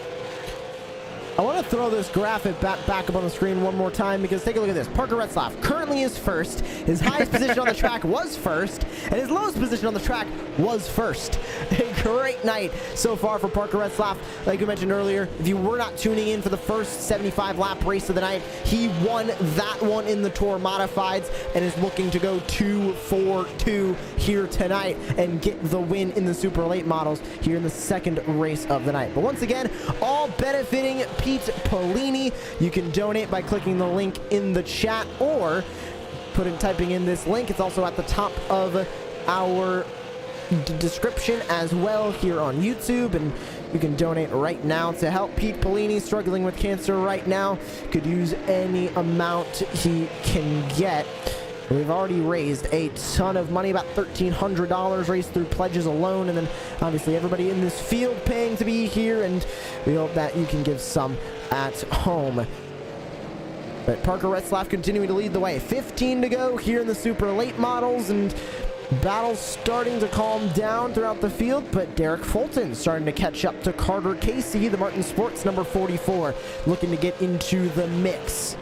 I want to throw this graphic back up on the screen one more time because take a look at this. Parker Retzlaff currently is first. His highest position on the track was first, and his lowest position on the track was first. A great night so far for Parker Retzlaff. Like we mentioned earlier, if you were not tuning in for the first 75 lap race of the night, he won that one in the Tour Modifieds and is looking to go 2-4-2 here tonight and get the win in the Super Late Models here in the second race of the night. But once again, all benefiting Pete Polini. You can donate by clicking the link in the chat or typing in this link. It's also at the top of our description as well here on YouTube, and you can donate right now to help Pete Polini, struggling with cancer right now. Could use any amount he can get. We've already raised a ton of money, about $1,300 raised through pledges alone, and then obviously everybody in this field paying to be here, and we hope that you can give some at home. But Parker Retzlaff continuing to lead the way. 15 to go here in the Super Late Models, and battles starting to calm down throughout the field, but Derek Fulton starting to catch up to Carter Casey, the Martin Sports number 44, looking to get into the mix.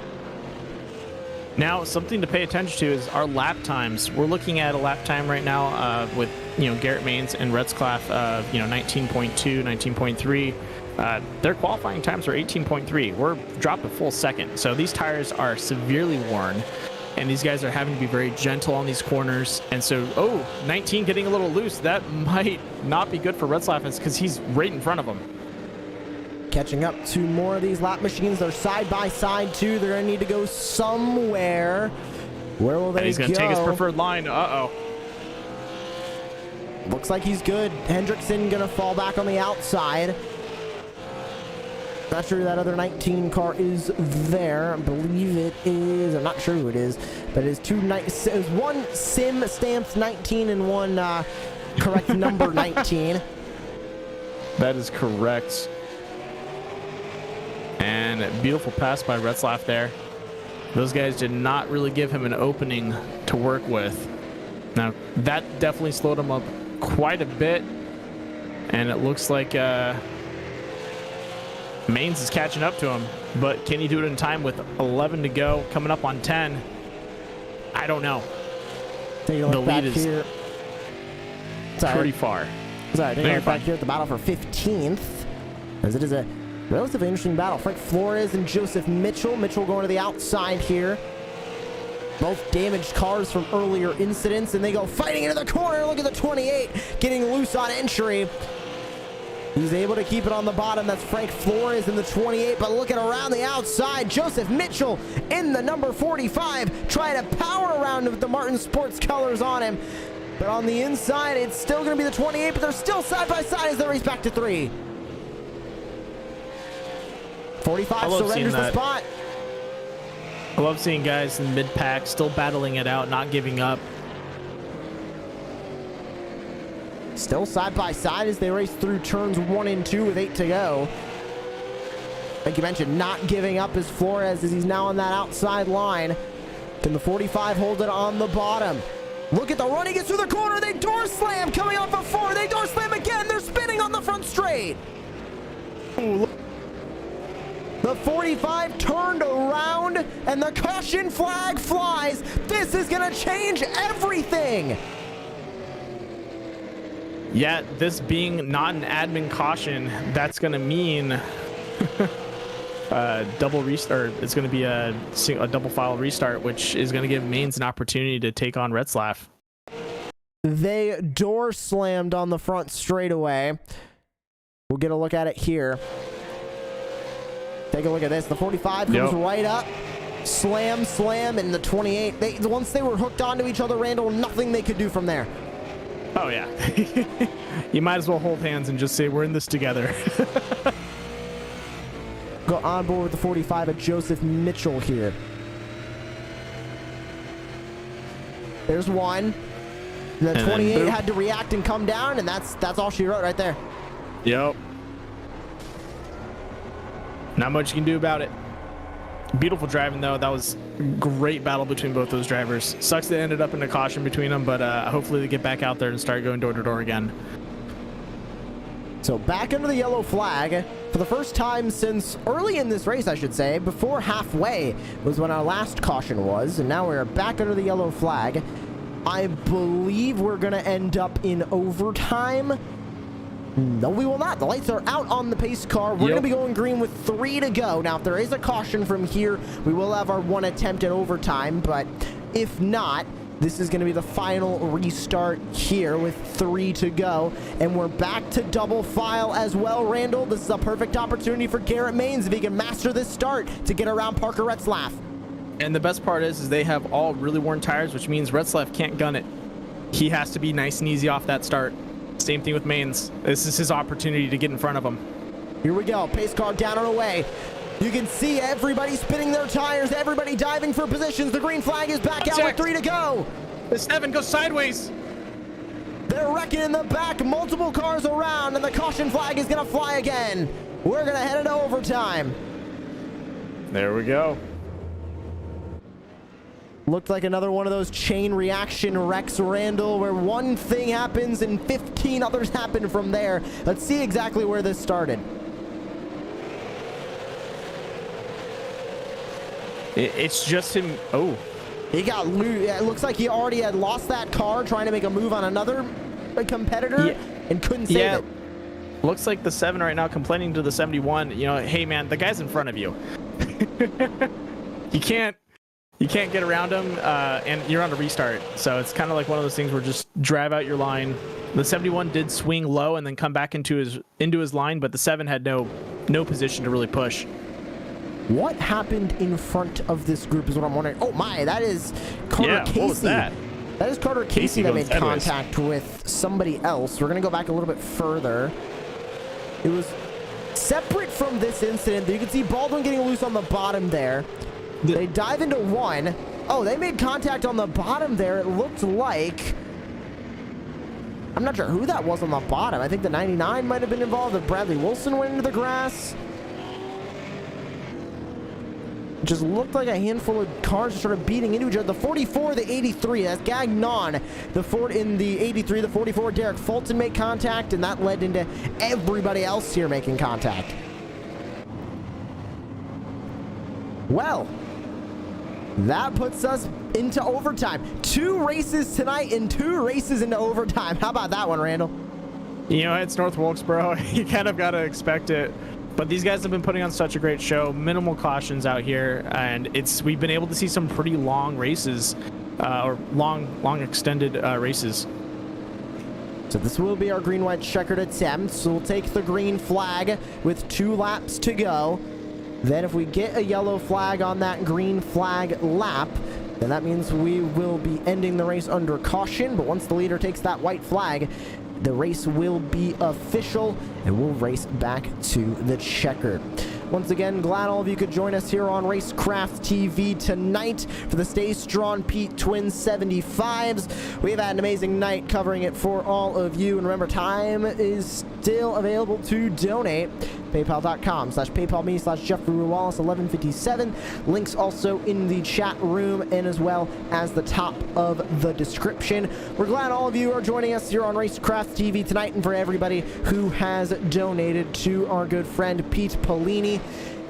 Now, something to pay attention to is our lap times. We're looking at a lap time right now with Garrett Maines and Racecraft, 19.2, 19.3. Their qualifying times are 18.3. We're dropped a full second. So these tires are severely worn, and these guys are having to be very gentle on these corners. And so, 19 getting a little loose. That might not be good for Retzlaff because he's right in front of him. Catching up to more of these lap machines. They're side by side too. They're going to need to go somewhere. Where will they go? He's going to take his preferred line. Looks like he's good. Hendrickson going to fall back on the outside. Not sure who that other 19 car is there. I believe it is. I'm not sure who it is, but it is one sim stamped 19 and one correct number 19. That is correct. And a beautiful pass by Retzlaff there. Those guys did not really give him an opening to work with. Now, that definitely slowed him up quite a bit. And it looks like Maines is catching up to him. But can he do it in time with 11 to go, coming up on 10? I don't know. The lead is here. Pretty far. Sorry, taking a look back here at the battle for 15th. As it is a relatively interesting battle. Frank Flores and Joseph Mitchell. Mitchell going to the outside here. Both damaged cars from earlier incidents, and they go fighting into the corner. Look at the 28 getting loose on entry. He's able to keep it on the bottom. That's Frank Flores in the 28, but looking around the outside, Joseph Mitchell in the number 45, trying to power around with the Martin Sports colors on him. But on the inside, it's still going to be the 28, but they're still side by side as they race back to 3. 45 surrenders the spot. I love seeing guys in mid-pack still battling it out, not giving up. Still side by side as they race through turns 1 and 2 with 8 to go. Like you mentioned, not giving up is Flores as he's now on that outside line. Can the 45 hold it on the bottom? Look at the run. He gets through the corner. They door slam coming off of 4. They door slam again. They're spinning on the front straight. Ooh, the 45 turned around and the caution flag flies. This is going to change everything. Yeah, this being not an admin caution, that's going to mean double restart. It's going to be a double file restart, which is going to give Maines an opportunity to take on Retzlaff. They door slammed on the front straightaway. We'll get a look at it here. Take a look at this. The 45 comes right up. Slam, and the 28. Once they were hooked onto each other, Randall, nothing they could do from there. Oh, yeah. You might as well hold hands and just say, we're in this together. Go on board with the 45 of Joseph Mitchell here. There's one. And the 28 had to react and come down, and that's all she wrote right there. Yep. Not much you can do about it. Beautiful driving, though. That was a great battle between both those drivers. Sucks they ended up in a caution between them, but hopefully they get back out there and start going door to door again. So back under the yellow flag for the first time since early in this race, I should say. Before halfway was when our last caution was, and now we're back under the yellow flag. I believe we're going to end up in overtime. No, we will not. The lights are out on the pace car. We're going to be going green with 3 to go. Now, if there is a caution from here, we will have our 1 attempt at overtime, but if not, this is going to be the final restart here with 3 to go. And we're back to double file as well, Randall. This is a perfect opportunity for Garrett Maines if he can master this start to get around Parker Retzlaff. And the best part is they have all really worn tires, which means Retzlaff can't gun it. He has to be nice and easy off that start. Same thing with Maines. This is his opportunity to get in front of him. Here we go. Pace car down and away. You can see everybody spinning their tires, everybody diving for positions. The green flag is back out with 3 to go. The 7 goes sideways. They're wrecking in the back, multiple cars around, and the caution flag is going to fly again. We're going to head into overtime. There we go. Looked like another one of those chain reaction wrecks, Randall, where one thing happens and 15 others happen from there. Let's see exactly where this started. It's just him. Oh. He got loose. It looks like he already had lost that car trying to make a move on another competitor and couldn't save it. Looks like the 7 right now complaining to the 71, you know, hey man, the guy's in front of you. You can't get around him, and you're on a restart. So it's kind of like one of those things where just drive out your line. The 71 did swing low and then come back into his line, but the 7 had no position to really push. What happened in front of this group is what I'm wondering. Oh my, that is Carter Casey. What was that? That is Carter Casey that made sideways. contact with somebody else. We're going to go back a little bit further. It was separate from this incident. You can see Baldwin getting loose on the bottom there. They dive into 1. Oh, they made contact on the bottom there. It looked like... I'm not sure who that was on the bottom. I think the 99 might have been involved. If Bradley Wilson went into the grass. It just looked like a handful of cars started beating into each other. The 44, the 83, that's Gagnon. The Ford in the 83, the 44, Derek Fulton made contact, and that led into everybody else here making contact. Well, that puts us into overtime. 2 races tonight and 2 races into overtime. How about that one, Randall? You know, it's North Wilkesboro. You kind of got to expect it. But these guys have been putting on such a great show. Minimal cautions out here, and we've been able to see some pretty long races, or long extended races. So this will be our green-white checkered attempt. So we'll take the green flag with 2 laps to go. Then if we get a yellow flag on that green flag lap, then that means we will be ending the race under caution. But once the leader takes that white flag, the race will be official, and we'll race back to the checkered. Once again, glad all of you could join us here on Racecraft TV tonight for the Stay Strong Pete Twin 75's. We've had an amazing night covering it for all of you. And remember, time is still available to donate. PayPal.com/PayPalMe/Jeffrey Wallace 1157. Links also in the chat room and as well as the top of the description. We're glad all of you are joining us here on Racecraft TV tonight, and for everybody who has donated to our good friend Pete Polini,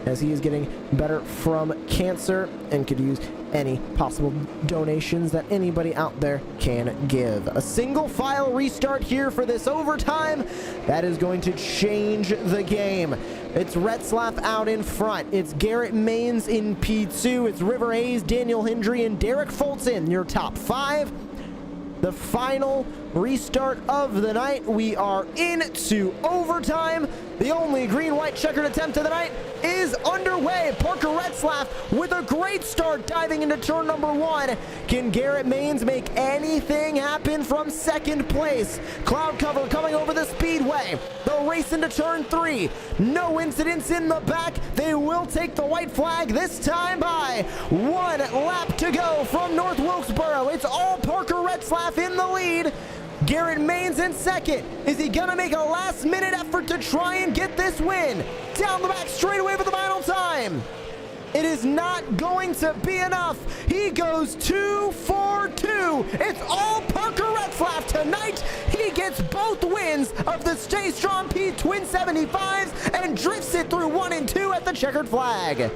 as he is getting better from cancer and could use any possible donations that anybody out there can give. A single file restart here for this overtime. That is going to change the game. It's Retzlaff out in front. It's Garrett Maines in P2. It's River Hayes, Daniel Hendry, and Derek Fulton, your top 5. The final restart of the night. We are into overtime. The only green-white checkered attempt of the night is underway. Parker Retzlaff with a great start diving into turn number 1. Can Garrett Maines make anything happen from second place? Cloud cover coming over the speedway. They'll race into turn 3. No incidents in the back. They will take the white flag this time by 1 lap to go from North Wilkesboro. It's all Parker Retzlaff in the lead. Garrett Maines in second. Is he gonna make a last-minute effort to try and get this win? Down the back straightaway for the final time. It is not going to be enough. He goes 2 for 2. It's all Parker Parker Retzlaff tonight. He gets both wins of the Stay Strong Pete Twin 75s and drifts it through 1 and 2 at the checkered flag.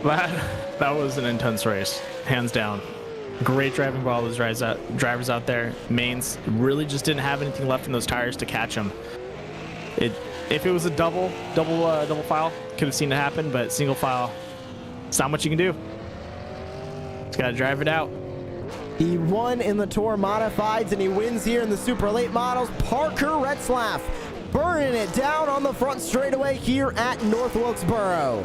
That was an intense race, hands down. Great driving by all those drivers out there. Mains really just didn't have anything left in those tires to catch them. If it was a double file, could have seen it happen, but single file, it's not much you can do. Just gotta drive it out. He won in the Tour Modifieds and he wins here in the Super Late Models. Parker Retzlaff burning it down on the front straightaway here at North Wilkesboro.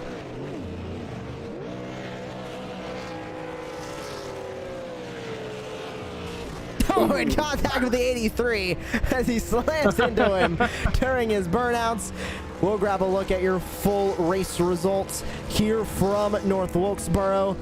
Oh, in contact with the 83 as he slams into him during his burnouts. We'll grab a look at your full race results here from North Wilkesboro.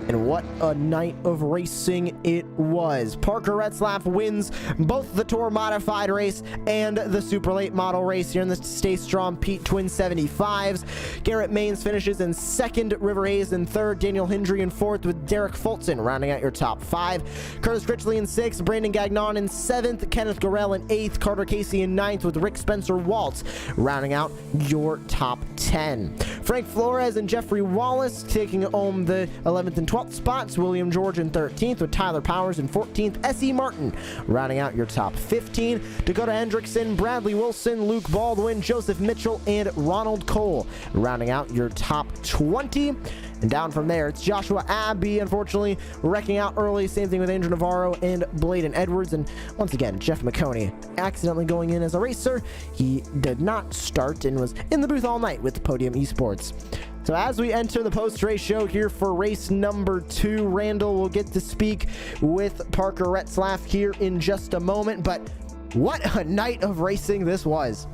And what a night of racing it was. Parker Retzlaff wins both the Tour Modified race and the Super Late Model race here in the Stay Strong Pete Twin 75s. Garrett Maines finishes in second, River Hayes in third, Daniel Hendry in fourth, with Derek Fulton rounding out your top 5. Curtis Critchley in sixth, Brandon Gagnon in seventh, Kenneth Gorell in eighth, Carter Casey in ninth, with Rick Spencer Waltz rounding out your top 10. Frank Flores and Jeffrey Wallace taking home the 11th and 12th spots. William George in 13th, with Tyler Powers in 14th. S.E. Martin rounding out your top 15. Dakota Hendrickson, Bradley Wilson, Luke Baldwin, Joseph Mitchell, and Ronald Cole rounding out your top 20. And down from there, it's Joshua Abbey, unfortunately, wrecking out early. Same thing with Andrew Navarro and Bladen Edwards. And once again, Jeff McConey accidentally going in as a racer. He did not start and was in the booth all night with Podium Esports. So as we enter the post-race show here for race number 2, Randall will get to speak with Parker Retzlaff here in just a moment. But what a night of racing this was.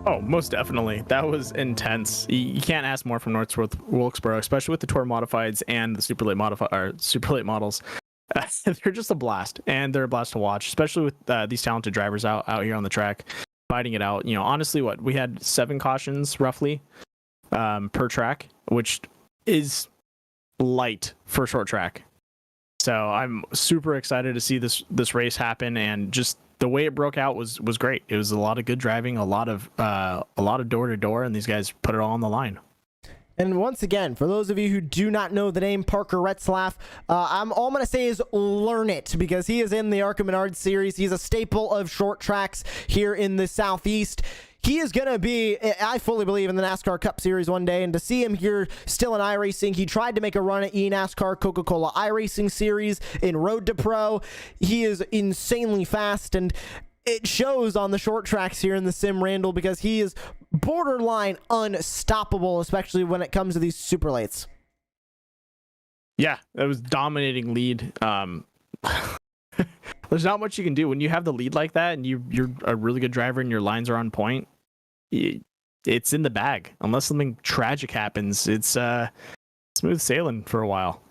Oh, most definitely. That was intense. You can't ask more from North Wilkesboro, especially with the Tour Modifieds and the Super Late Models. They're just a blast, and they're a blast to watch, especially with these talented drivers out here on the track, fighting it out. You know, honestly, we had 7 cautions roughly per track, which is light for short track. So I'm super excited to see this race happen, and just the way it broke out was great. It was a lot of good driving, a lot of door to door, and these guys put it all on the line. And once again, for those of you who do not know the name Parker Retzlaff, all I'm going to say is learn it, because he is in the ARCA Menard series. He's a staple of short tracks here in the Southeast. He is going to be, I fully believe, in the NASCAR Cup Series one day, and to see him here still in iRacing, he tried to make a run at eNASCAR Coca-Cola iRacing Series in Road to Pro. He is insanely fast, and it shows on the short tracks here in the sim, Randall, because he is borderline unstoppable, especially when it comes to these super lates. Yeah, that was dominating lead. There's not much you can do when you have the lead like that, and you're a really good driver and your lines are on point. It's in the bag. Unless something tragic happens, it's smooth sailing for a while.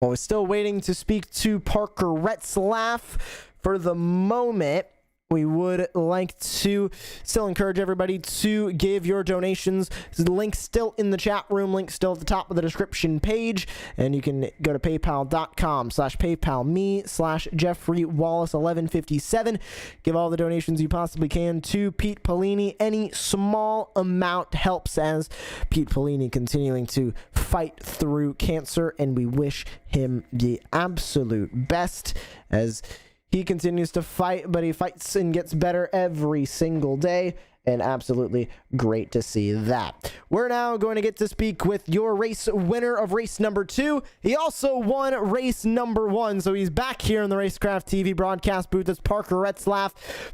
Well, we're still waiting to speak to Parker Retzlaff. For the moment, we would like to still encourage everybody to give your donations. The link still in the chat room, link still at the top of the description page, and you can go to paypal.com/PayPalMe/JeffreyWallace1157. Give all the donations you possibly can to Pete Polini. Any small amount helps, as Pete Polini continuing to fight through cancer, and we wish him the absolute best as he continues to fight, but he fights and gets better every single day, and absolutely great to see that. We're now going to get to speak with your race winner of race number 2. He also won race number 1, so he's back here in the Racecraft TV broadcast booth. It's Parker Retzlaff.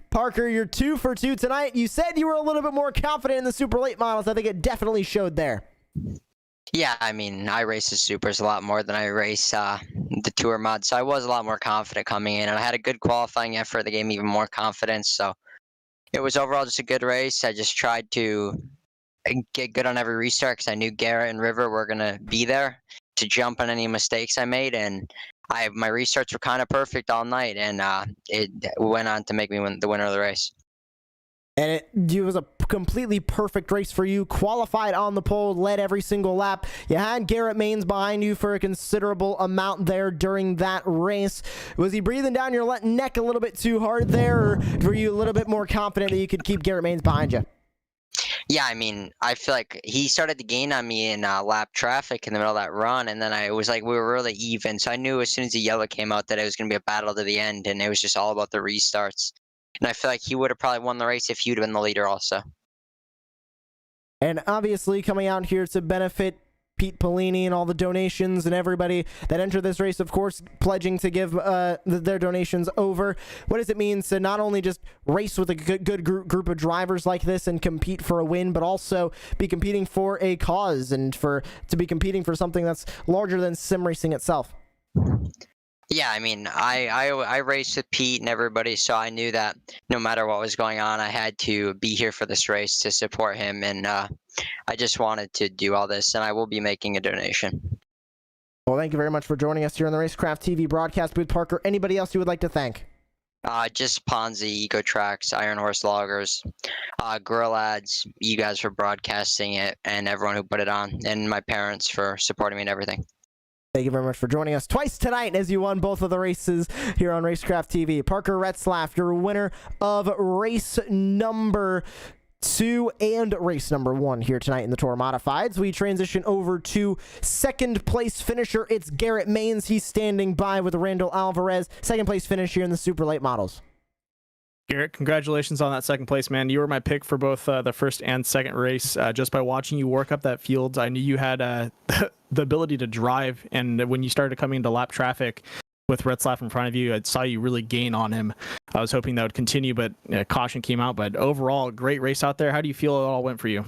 Parker, you're 2 for 2 tonight. You said you were a little bit more confident in the super late models. I think it definitely showed there. Yeah, I mean, I race the supers a lot more than I race the tour mod, so I was a lot more confident coming in, and I had a good qualifying effort that gave me even more confidence. So it was overall just a good race. I just tried to get good on every restart because I knew Garrett and River were gonna be there to jump on any mistakes I made, and my restarts were kind of perfect all night, and it went on to make me the winner of the race. And it was a completely perfect race for you. Qualified on the pole, led every single lap. You had Garrett Maines behind you for a considerable amount there during that race. Was he breathing down your neck a little bit too hard there, or were you a little bit more confident that you could keep Garrett Maines behind you? Yeah, I mean, I feel like he started to gain on me in lap traffic in the middle of that run, and then it was like we were really even. So I knew as soon as the yellow came out that it was going to be a battle to the end, and it was just all about the restarts. And I feel like he would have probably won the race if he would have been the leader also. And obviously coming out here to benefit Pete Polini and all the donations and everybody that entered this race, of course, pledging to give their donations over. What does it mean to not only just race with a good group of drivers like this and compete for a win, but also be competing for a cause and to be competing for something that's larger than sim racing itself? Yeah, I mean, I raced with Pete and everybody, so I knew that no matter what was going on, I had to be here for this race to support him, and I just wanted to do all this, and I will be making a donation. Well, thank you very much for joining us here on the Racecraft TV broadcast booth. Parker, anybody else you would like to thank? Just Ponzi, Eco Tracks, Iron Horse Loggers, Grill Ads, you guys for broadcasting it, and everyone who put it on, and my parents for supporting me and everything. Thank you very much for joining us twice tonight as you won both of the races here on Racecraft TV. Parker Retzlaff, your winner of race number 2 and race number 1 here tonight in the Tour Modifieds. We transition over to second place finisher. It's Garrett Maines. He's standing by with Randall Alvarez. Second place finish here in the Super Late Models. Garrett, congratulations on that second place, man. You were my pick for both the first and second race. Just by watching you work up that field, I knew you had the ability to drive, and when you started coming into lap traffic with Retzlaff in front of you, I saw you really gain on him. I was hoping that would continue, but caution came out. But overall, great race out there. How do you feel it all went for you?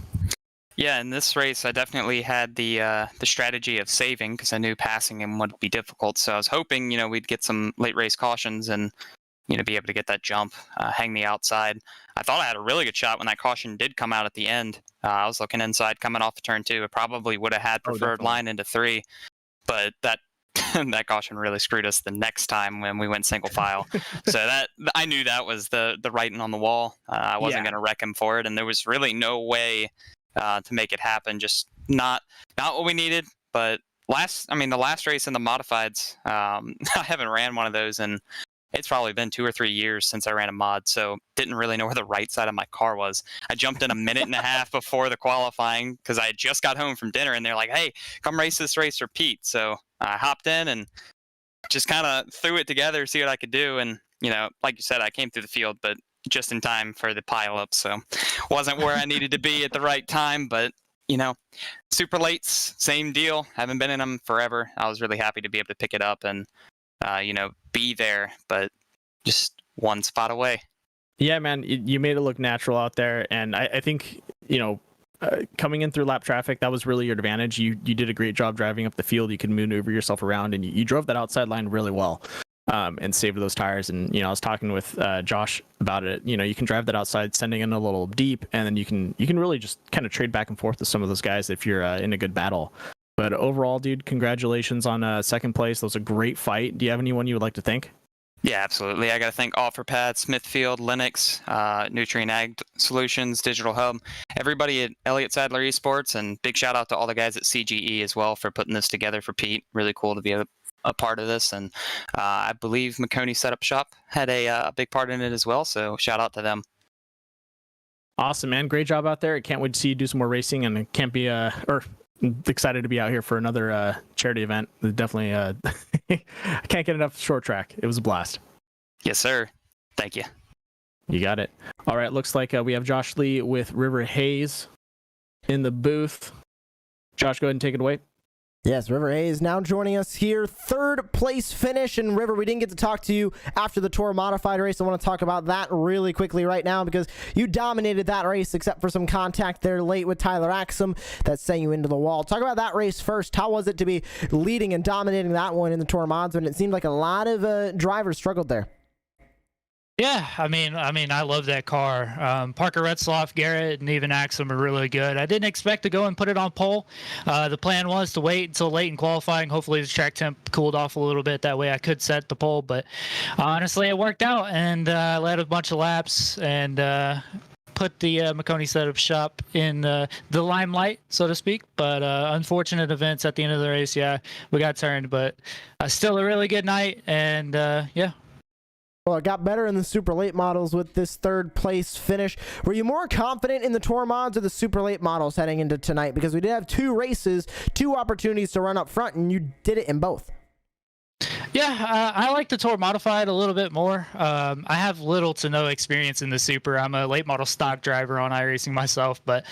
Yeah, in this race, I definitely had the strategy of saving because I knew passing him would be difficult. So I was hoping, we'd get some late race cautions and be able to get that jump, hang the outside. I thought I had a really good shot when that caution did come out at the end. I was looking inside coming off of turn 2. It probably would have had preferred line into 3, but that that caution really screwed us the next time when we went single file. So that I knew that was the writing on the wall. I wasn't going to wreck him for it, and there was really no way to make it happen. Just not what we needed. But the last race in the modifieds, I haven't ran one of those in. It's probably been 2 or 3 years since I ran a mod, so didn't really know where the right side of my car was. I jumped in a minute and a half before the qualifying because I had just got home from dinner, and they're like, hey, come race this race for Pete. So I hopped in and just kind of threw it together, see what I could do. And, like you said, I came through the field, but just in time for the pileup. So wasn't where I needed to be at the right time, but, super lates, same deal. Haven't been in them forever. I was really happy to be able to pick it up and, be there, but just one spot away. Yeah, man, you made it look natural out there, and I think coming in through lap traffic, that was really your advantage. You did a great job driving up the field. You could maneuver yourself around, and you drove that outside line really well, and saved those tires. And I was talking with Josh about it. You can drive that outside, sending in a little deep, and then you can really just kind of trade back and forth with some of those guys if you're in a good battle. But overall, dude, congratulations on second place. That was a great fight. Do you have anyone you would like to thank? Yeah, absolutely. I got to thank OfferPad, Smithfield, Linux, Nutrient Ag Solutions, Digital Hub, everybody at Elliott Sadler Esports, and big shout out to all the guys at CGE as well for putting this together for Pete. Really cool to be a part of this. And I believe McConey Setup Shop had a big part in it as well. So shout out to them. Awesome, man. Great job out there. I can't wait to see you do some more racing, and it can't be excited to be out here for another charity event. Definitely I can't get enough short track. It was a blast. Yes, sir. Thank you. You got it. All right, looks like we have Josh Lee with River Hayes in the booth. Josh, go ahead and take it away. Yes, River Hayes now joining us here. Third place finish. And River, we didn't get to talk to you after the Tour Modified race. I want to talk about that really quickly right now because you dominated that race except for some contact there late with Tyler Axum that sent you into the wall. Talk about that race first. How was it to be leading and dominating that one in the Tour Mods when it seemed like a lot of drivers struggled there? Yeah, I mean, I love that car. Parker Retzlaff, Garrett, and even Axum are really good. I didn't expect to go and put it on pole. The plan was to wait until late in qualifying. Hopefully the track temp cooled off a little bit. That way I could set the pole. But honestly, it worked out, and I led a bunch of laps and put the Makoni Setup Shop in the limelight, so to speak. But unfortunate events at the end of the race. Yeah, we got turned, but still a really good night. And yeah. Well, it got better in the super late models with this third place finish. Were you more confident in the tour mods or the super late models heading into tonight? Because we did have 2 races, 2 opportunities to run up front, and you did it in both. Yeah, I like the Tour Modified a little bit more. I have little to no experience in the Super. I'm a late model stock driver on iRacing myself, but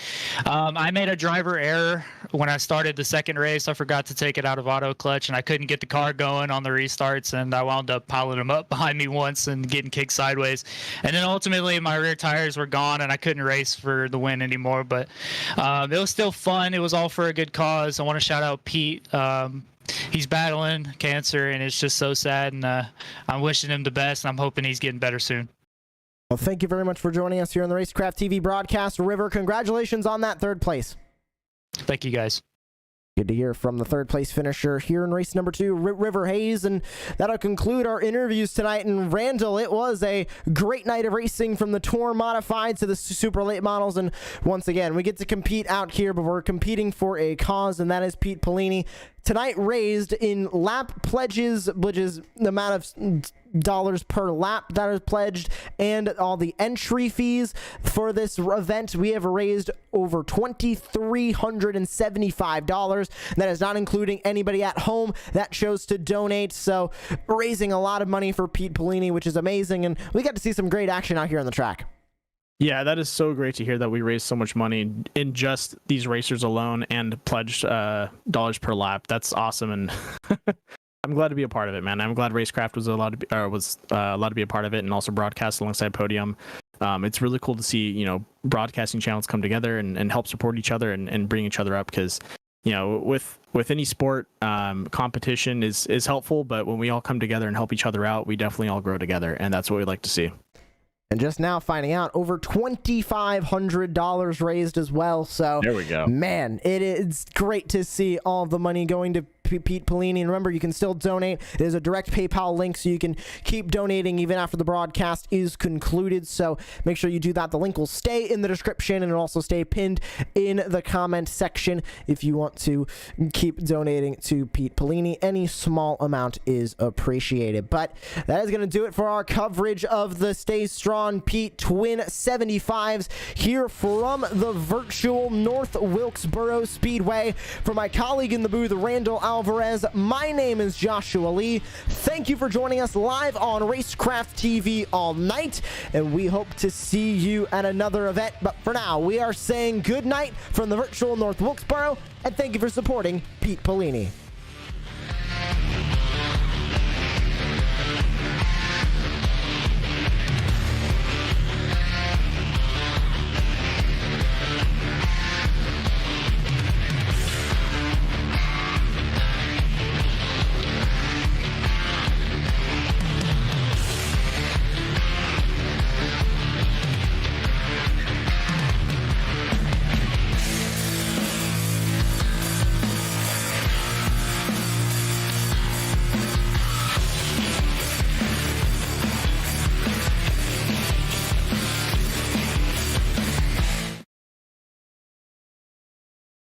I made a driver error when I started the second race. I forgot to take it out of auto clutch, and I couldn't get the car going on the restarts, and I wound up piling them up behind me once and getting kicked sideways. And then ultimately, my rear tires were gone, and I couldn't race for the win anymore. But it was still fun. It was all for a good cause. I want to shout out Pete. He's battling cancer, and it's just so sad, and I'm wishing him the best, and I'm hoping he's getting better soon. Well, thank you very much for joining us here on the Racecraft TV broadcast. River, congratulations on that third place. Thank you, guys. Good to hear from the third place finisher here in race number 2, River Hayes. And that'll conclude our interviews tonight. And Randall, it was a great night of racing from the Tour Modified to the super late models. And once again, we get to compete out here, but we're competing for a cause, and that is Pete Pelini. Tonight raised in lap pledges, which is the amount of dollars per lap that is pledged, and all the entry fees for this event. We have raised over $2,375. That is not including anybody at home that chose to donate. So raising a lot of money for Pete Pelini, which is amazing, and we got to see some great action out here on the track. Yeah, that is so great to hear that we raised so much money in just these racers alone and pledged dollars per lap. That's awesome, and I'm glad to be a part of it, man. I'm glad Racecraft was allowed to be a part of it, and also broadcast alongside Podium. It's really cool to see, broadcasting channels come together and help support each other and bring each other up, because with any sport, competition is helpful, but when we all come together and help each other out, we definitely all grow together, and that's what we like to see. And just now finding out, over $2,500 raised as well. So there we go. Man, it is great to see all the money going to Pete Pelini. And remember, you can still donate. There's a direct PayPal link, so you can keep donating even after the broadcast is concluded. So make sure you do that. The link will stay in the description, and it'll also stay pinned in the comment section if you want to keep donating to Pete Pelini. Any small amount is appreciated. But that is going to do it for our coverage of the Stay Strong Pete Twin 75's here from the virtual North Wilkesboro Speedway. For my colleague in the booth, Randall Alvarez, my name is Joshua Lee. Thank you for joining us live on Racecraft TV all night, and we hope to see you at another event. But for now, we are saying good night from the virtual North Wilkesboro, and thank you for supporting Pete Pelini.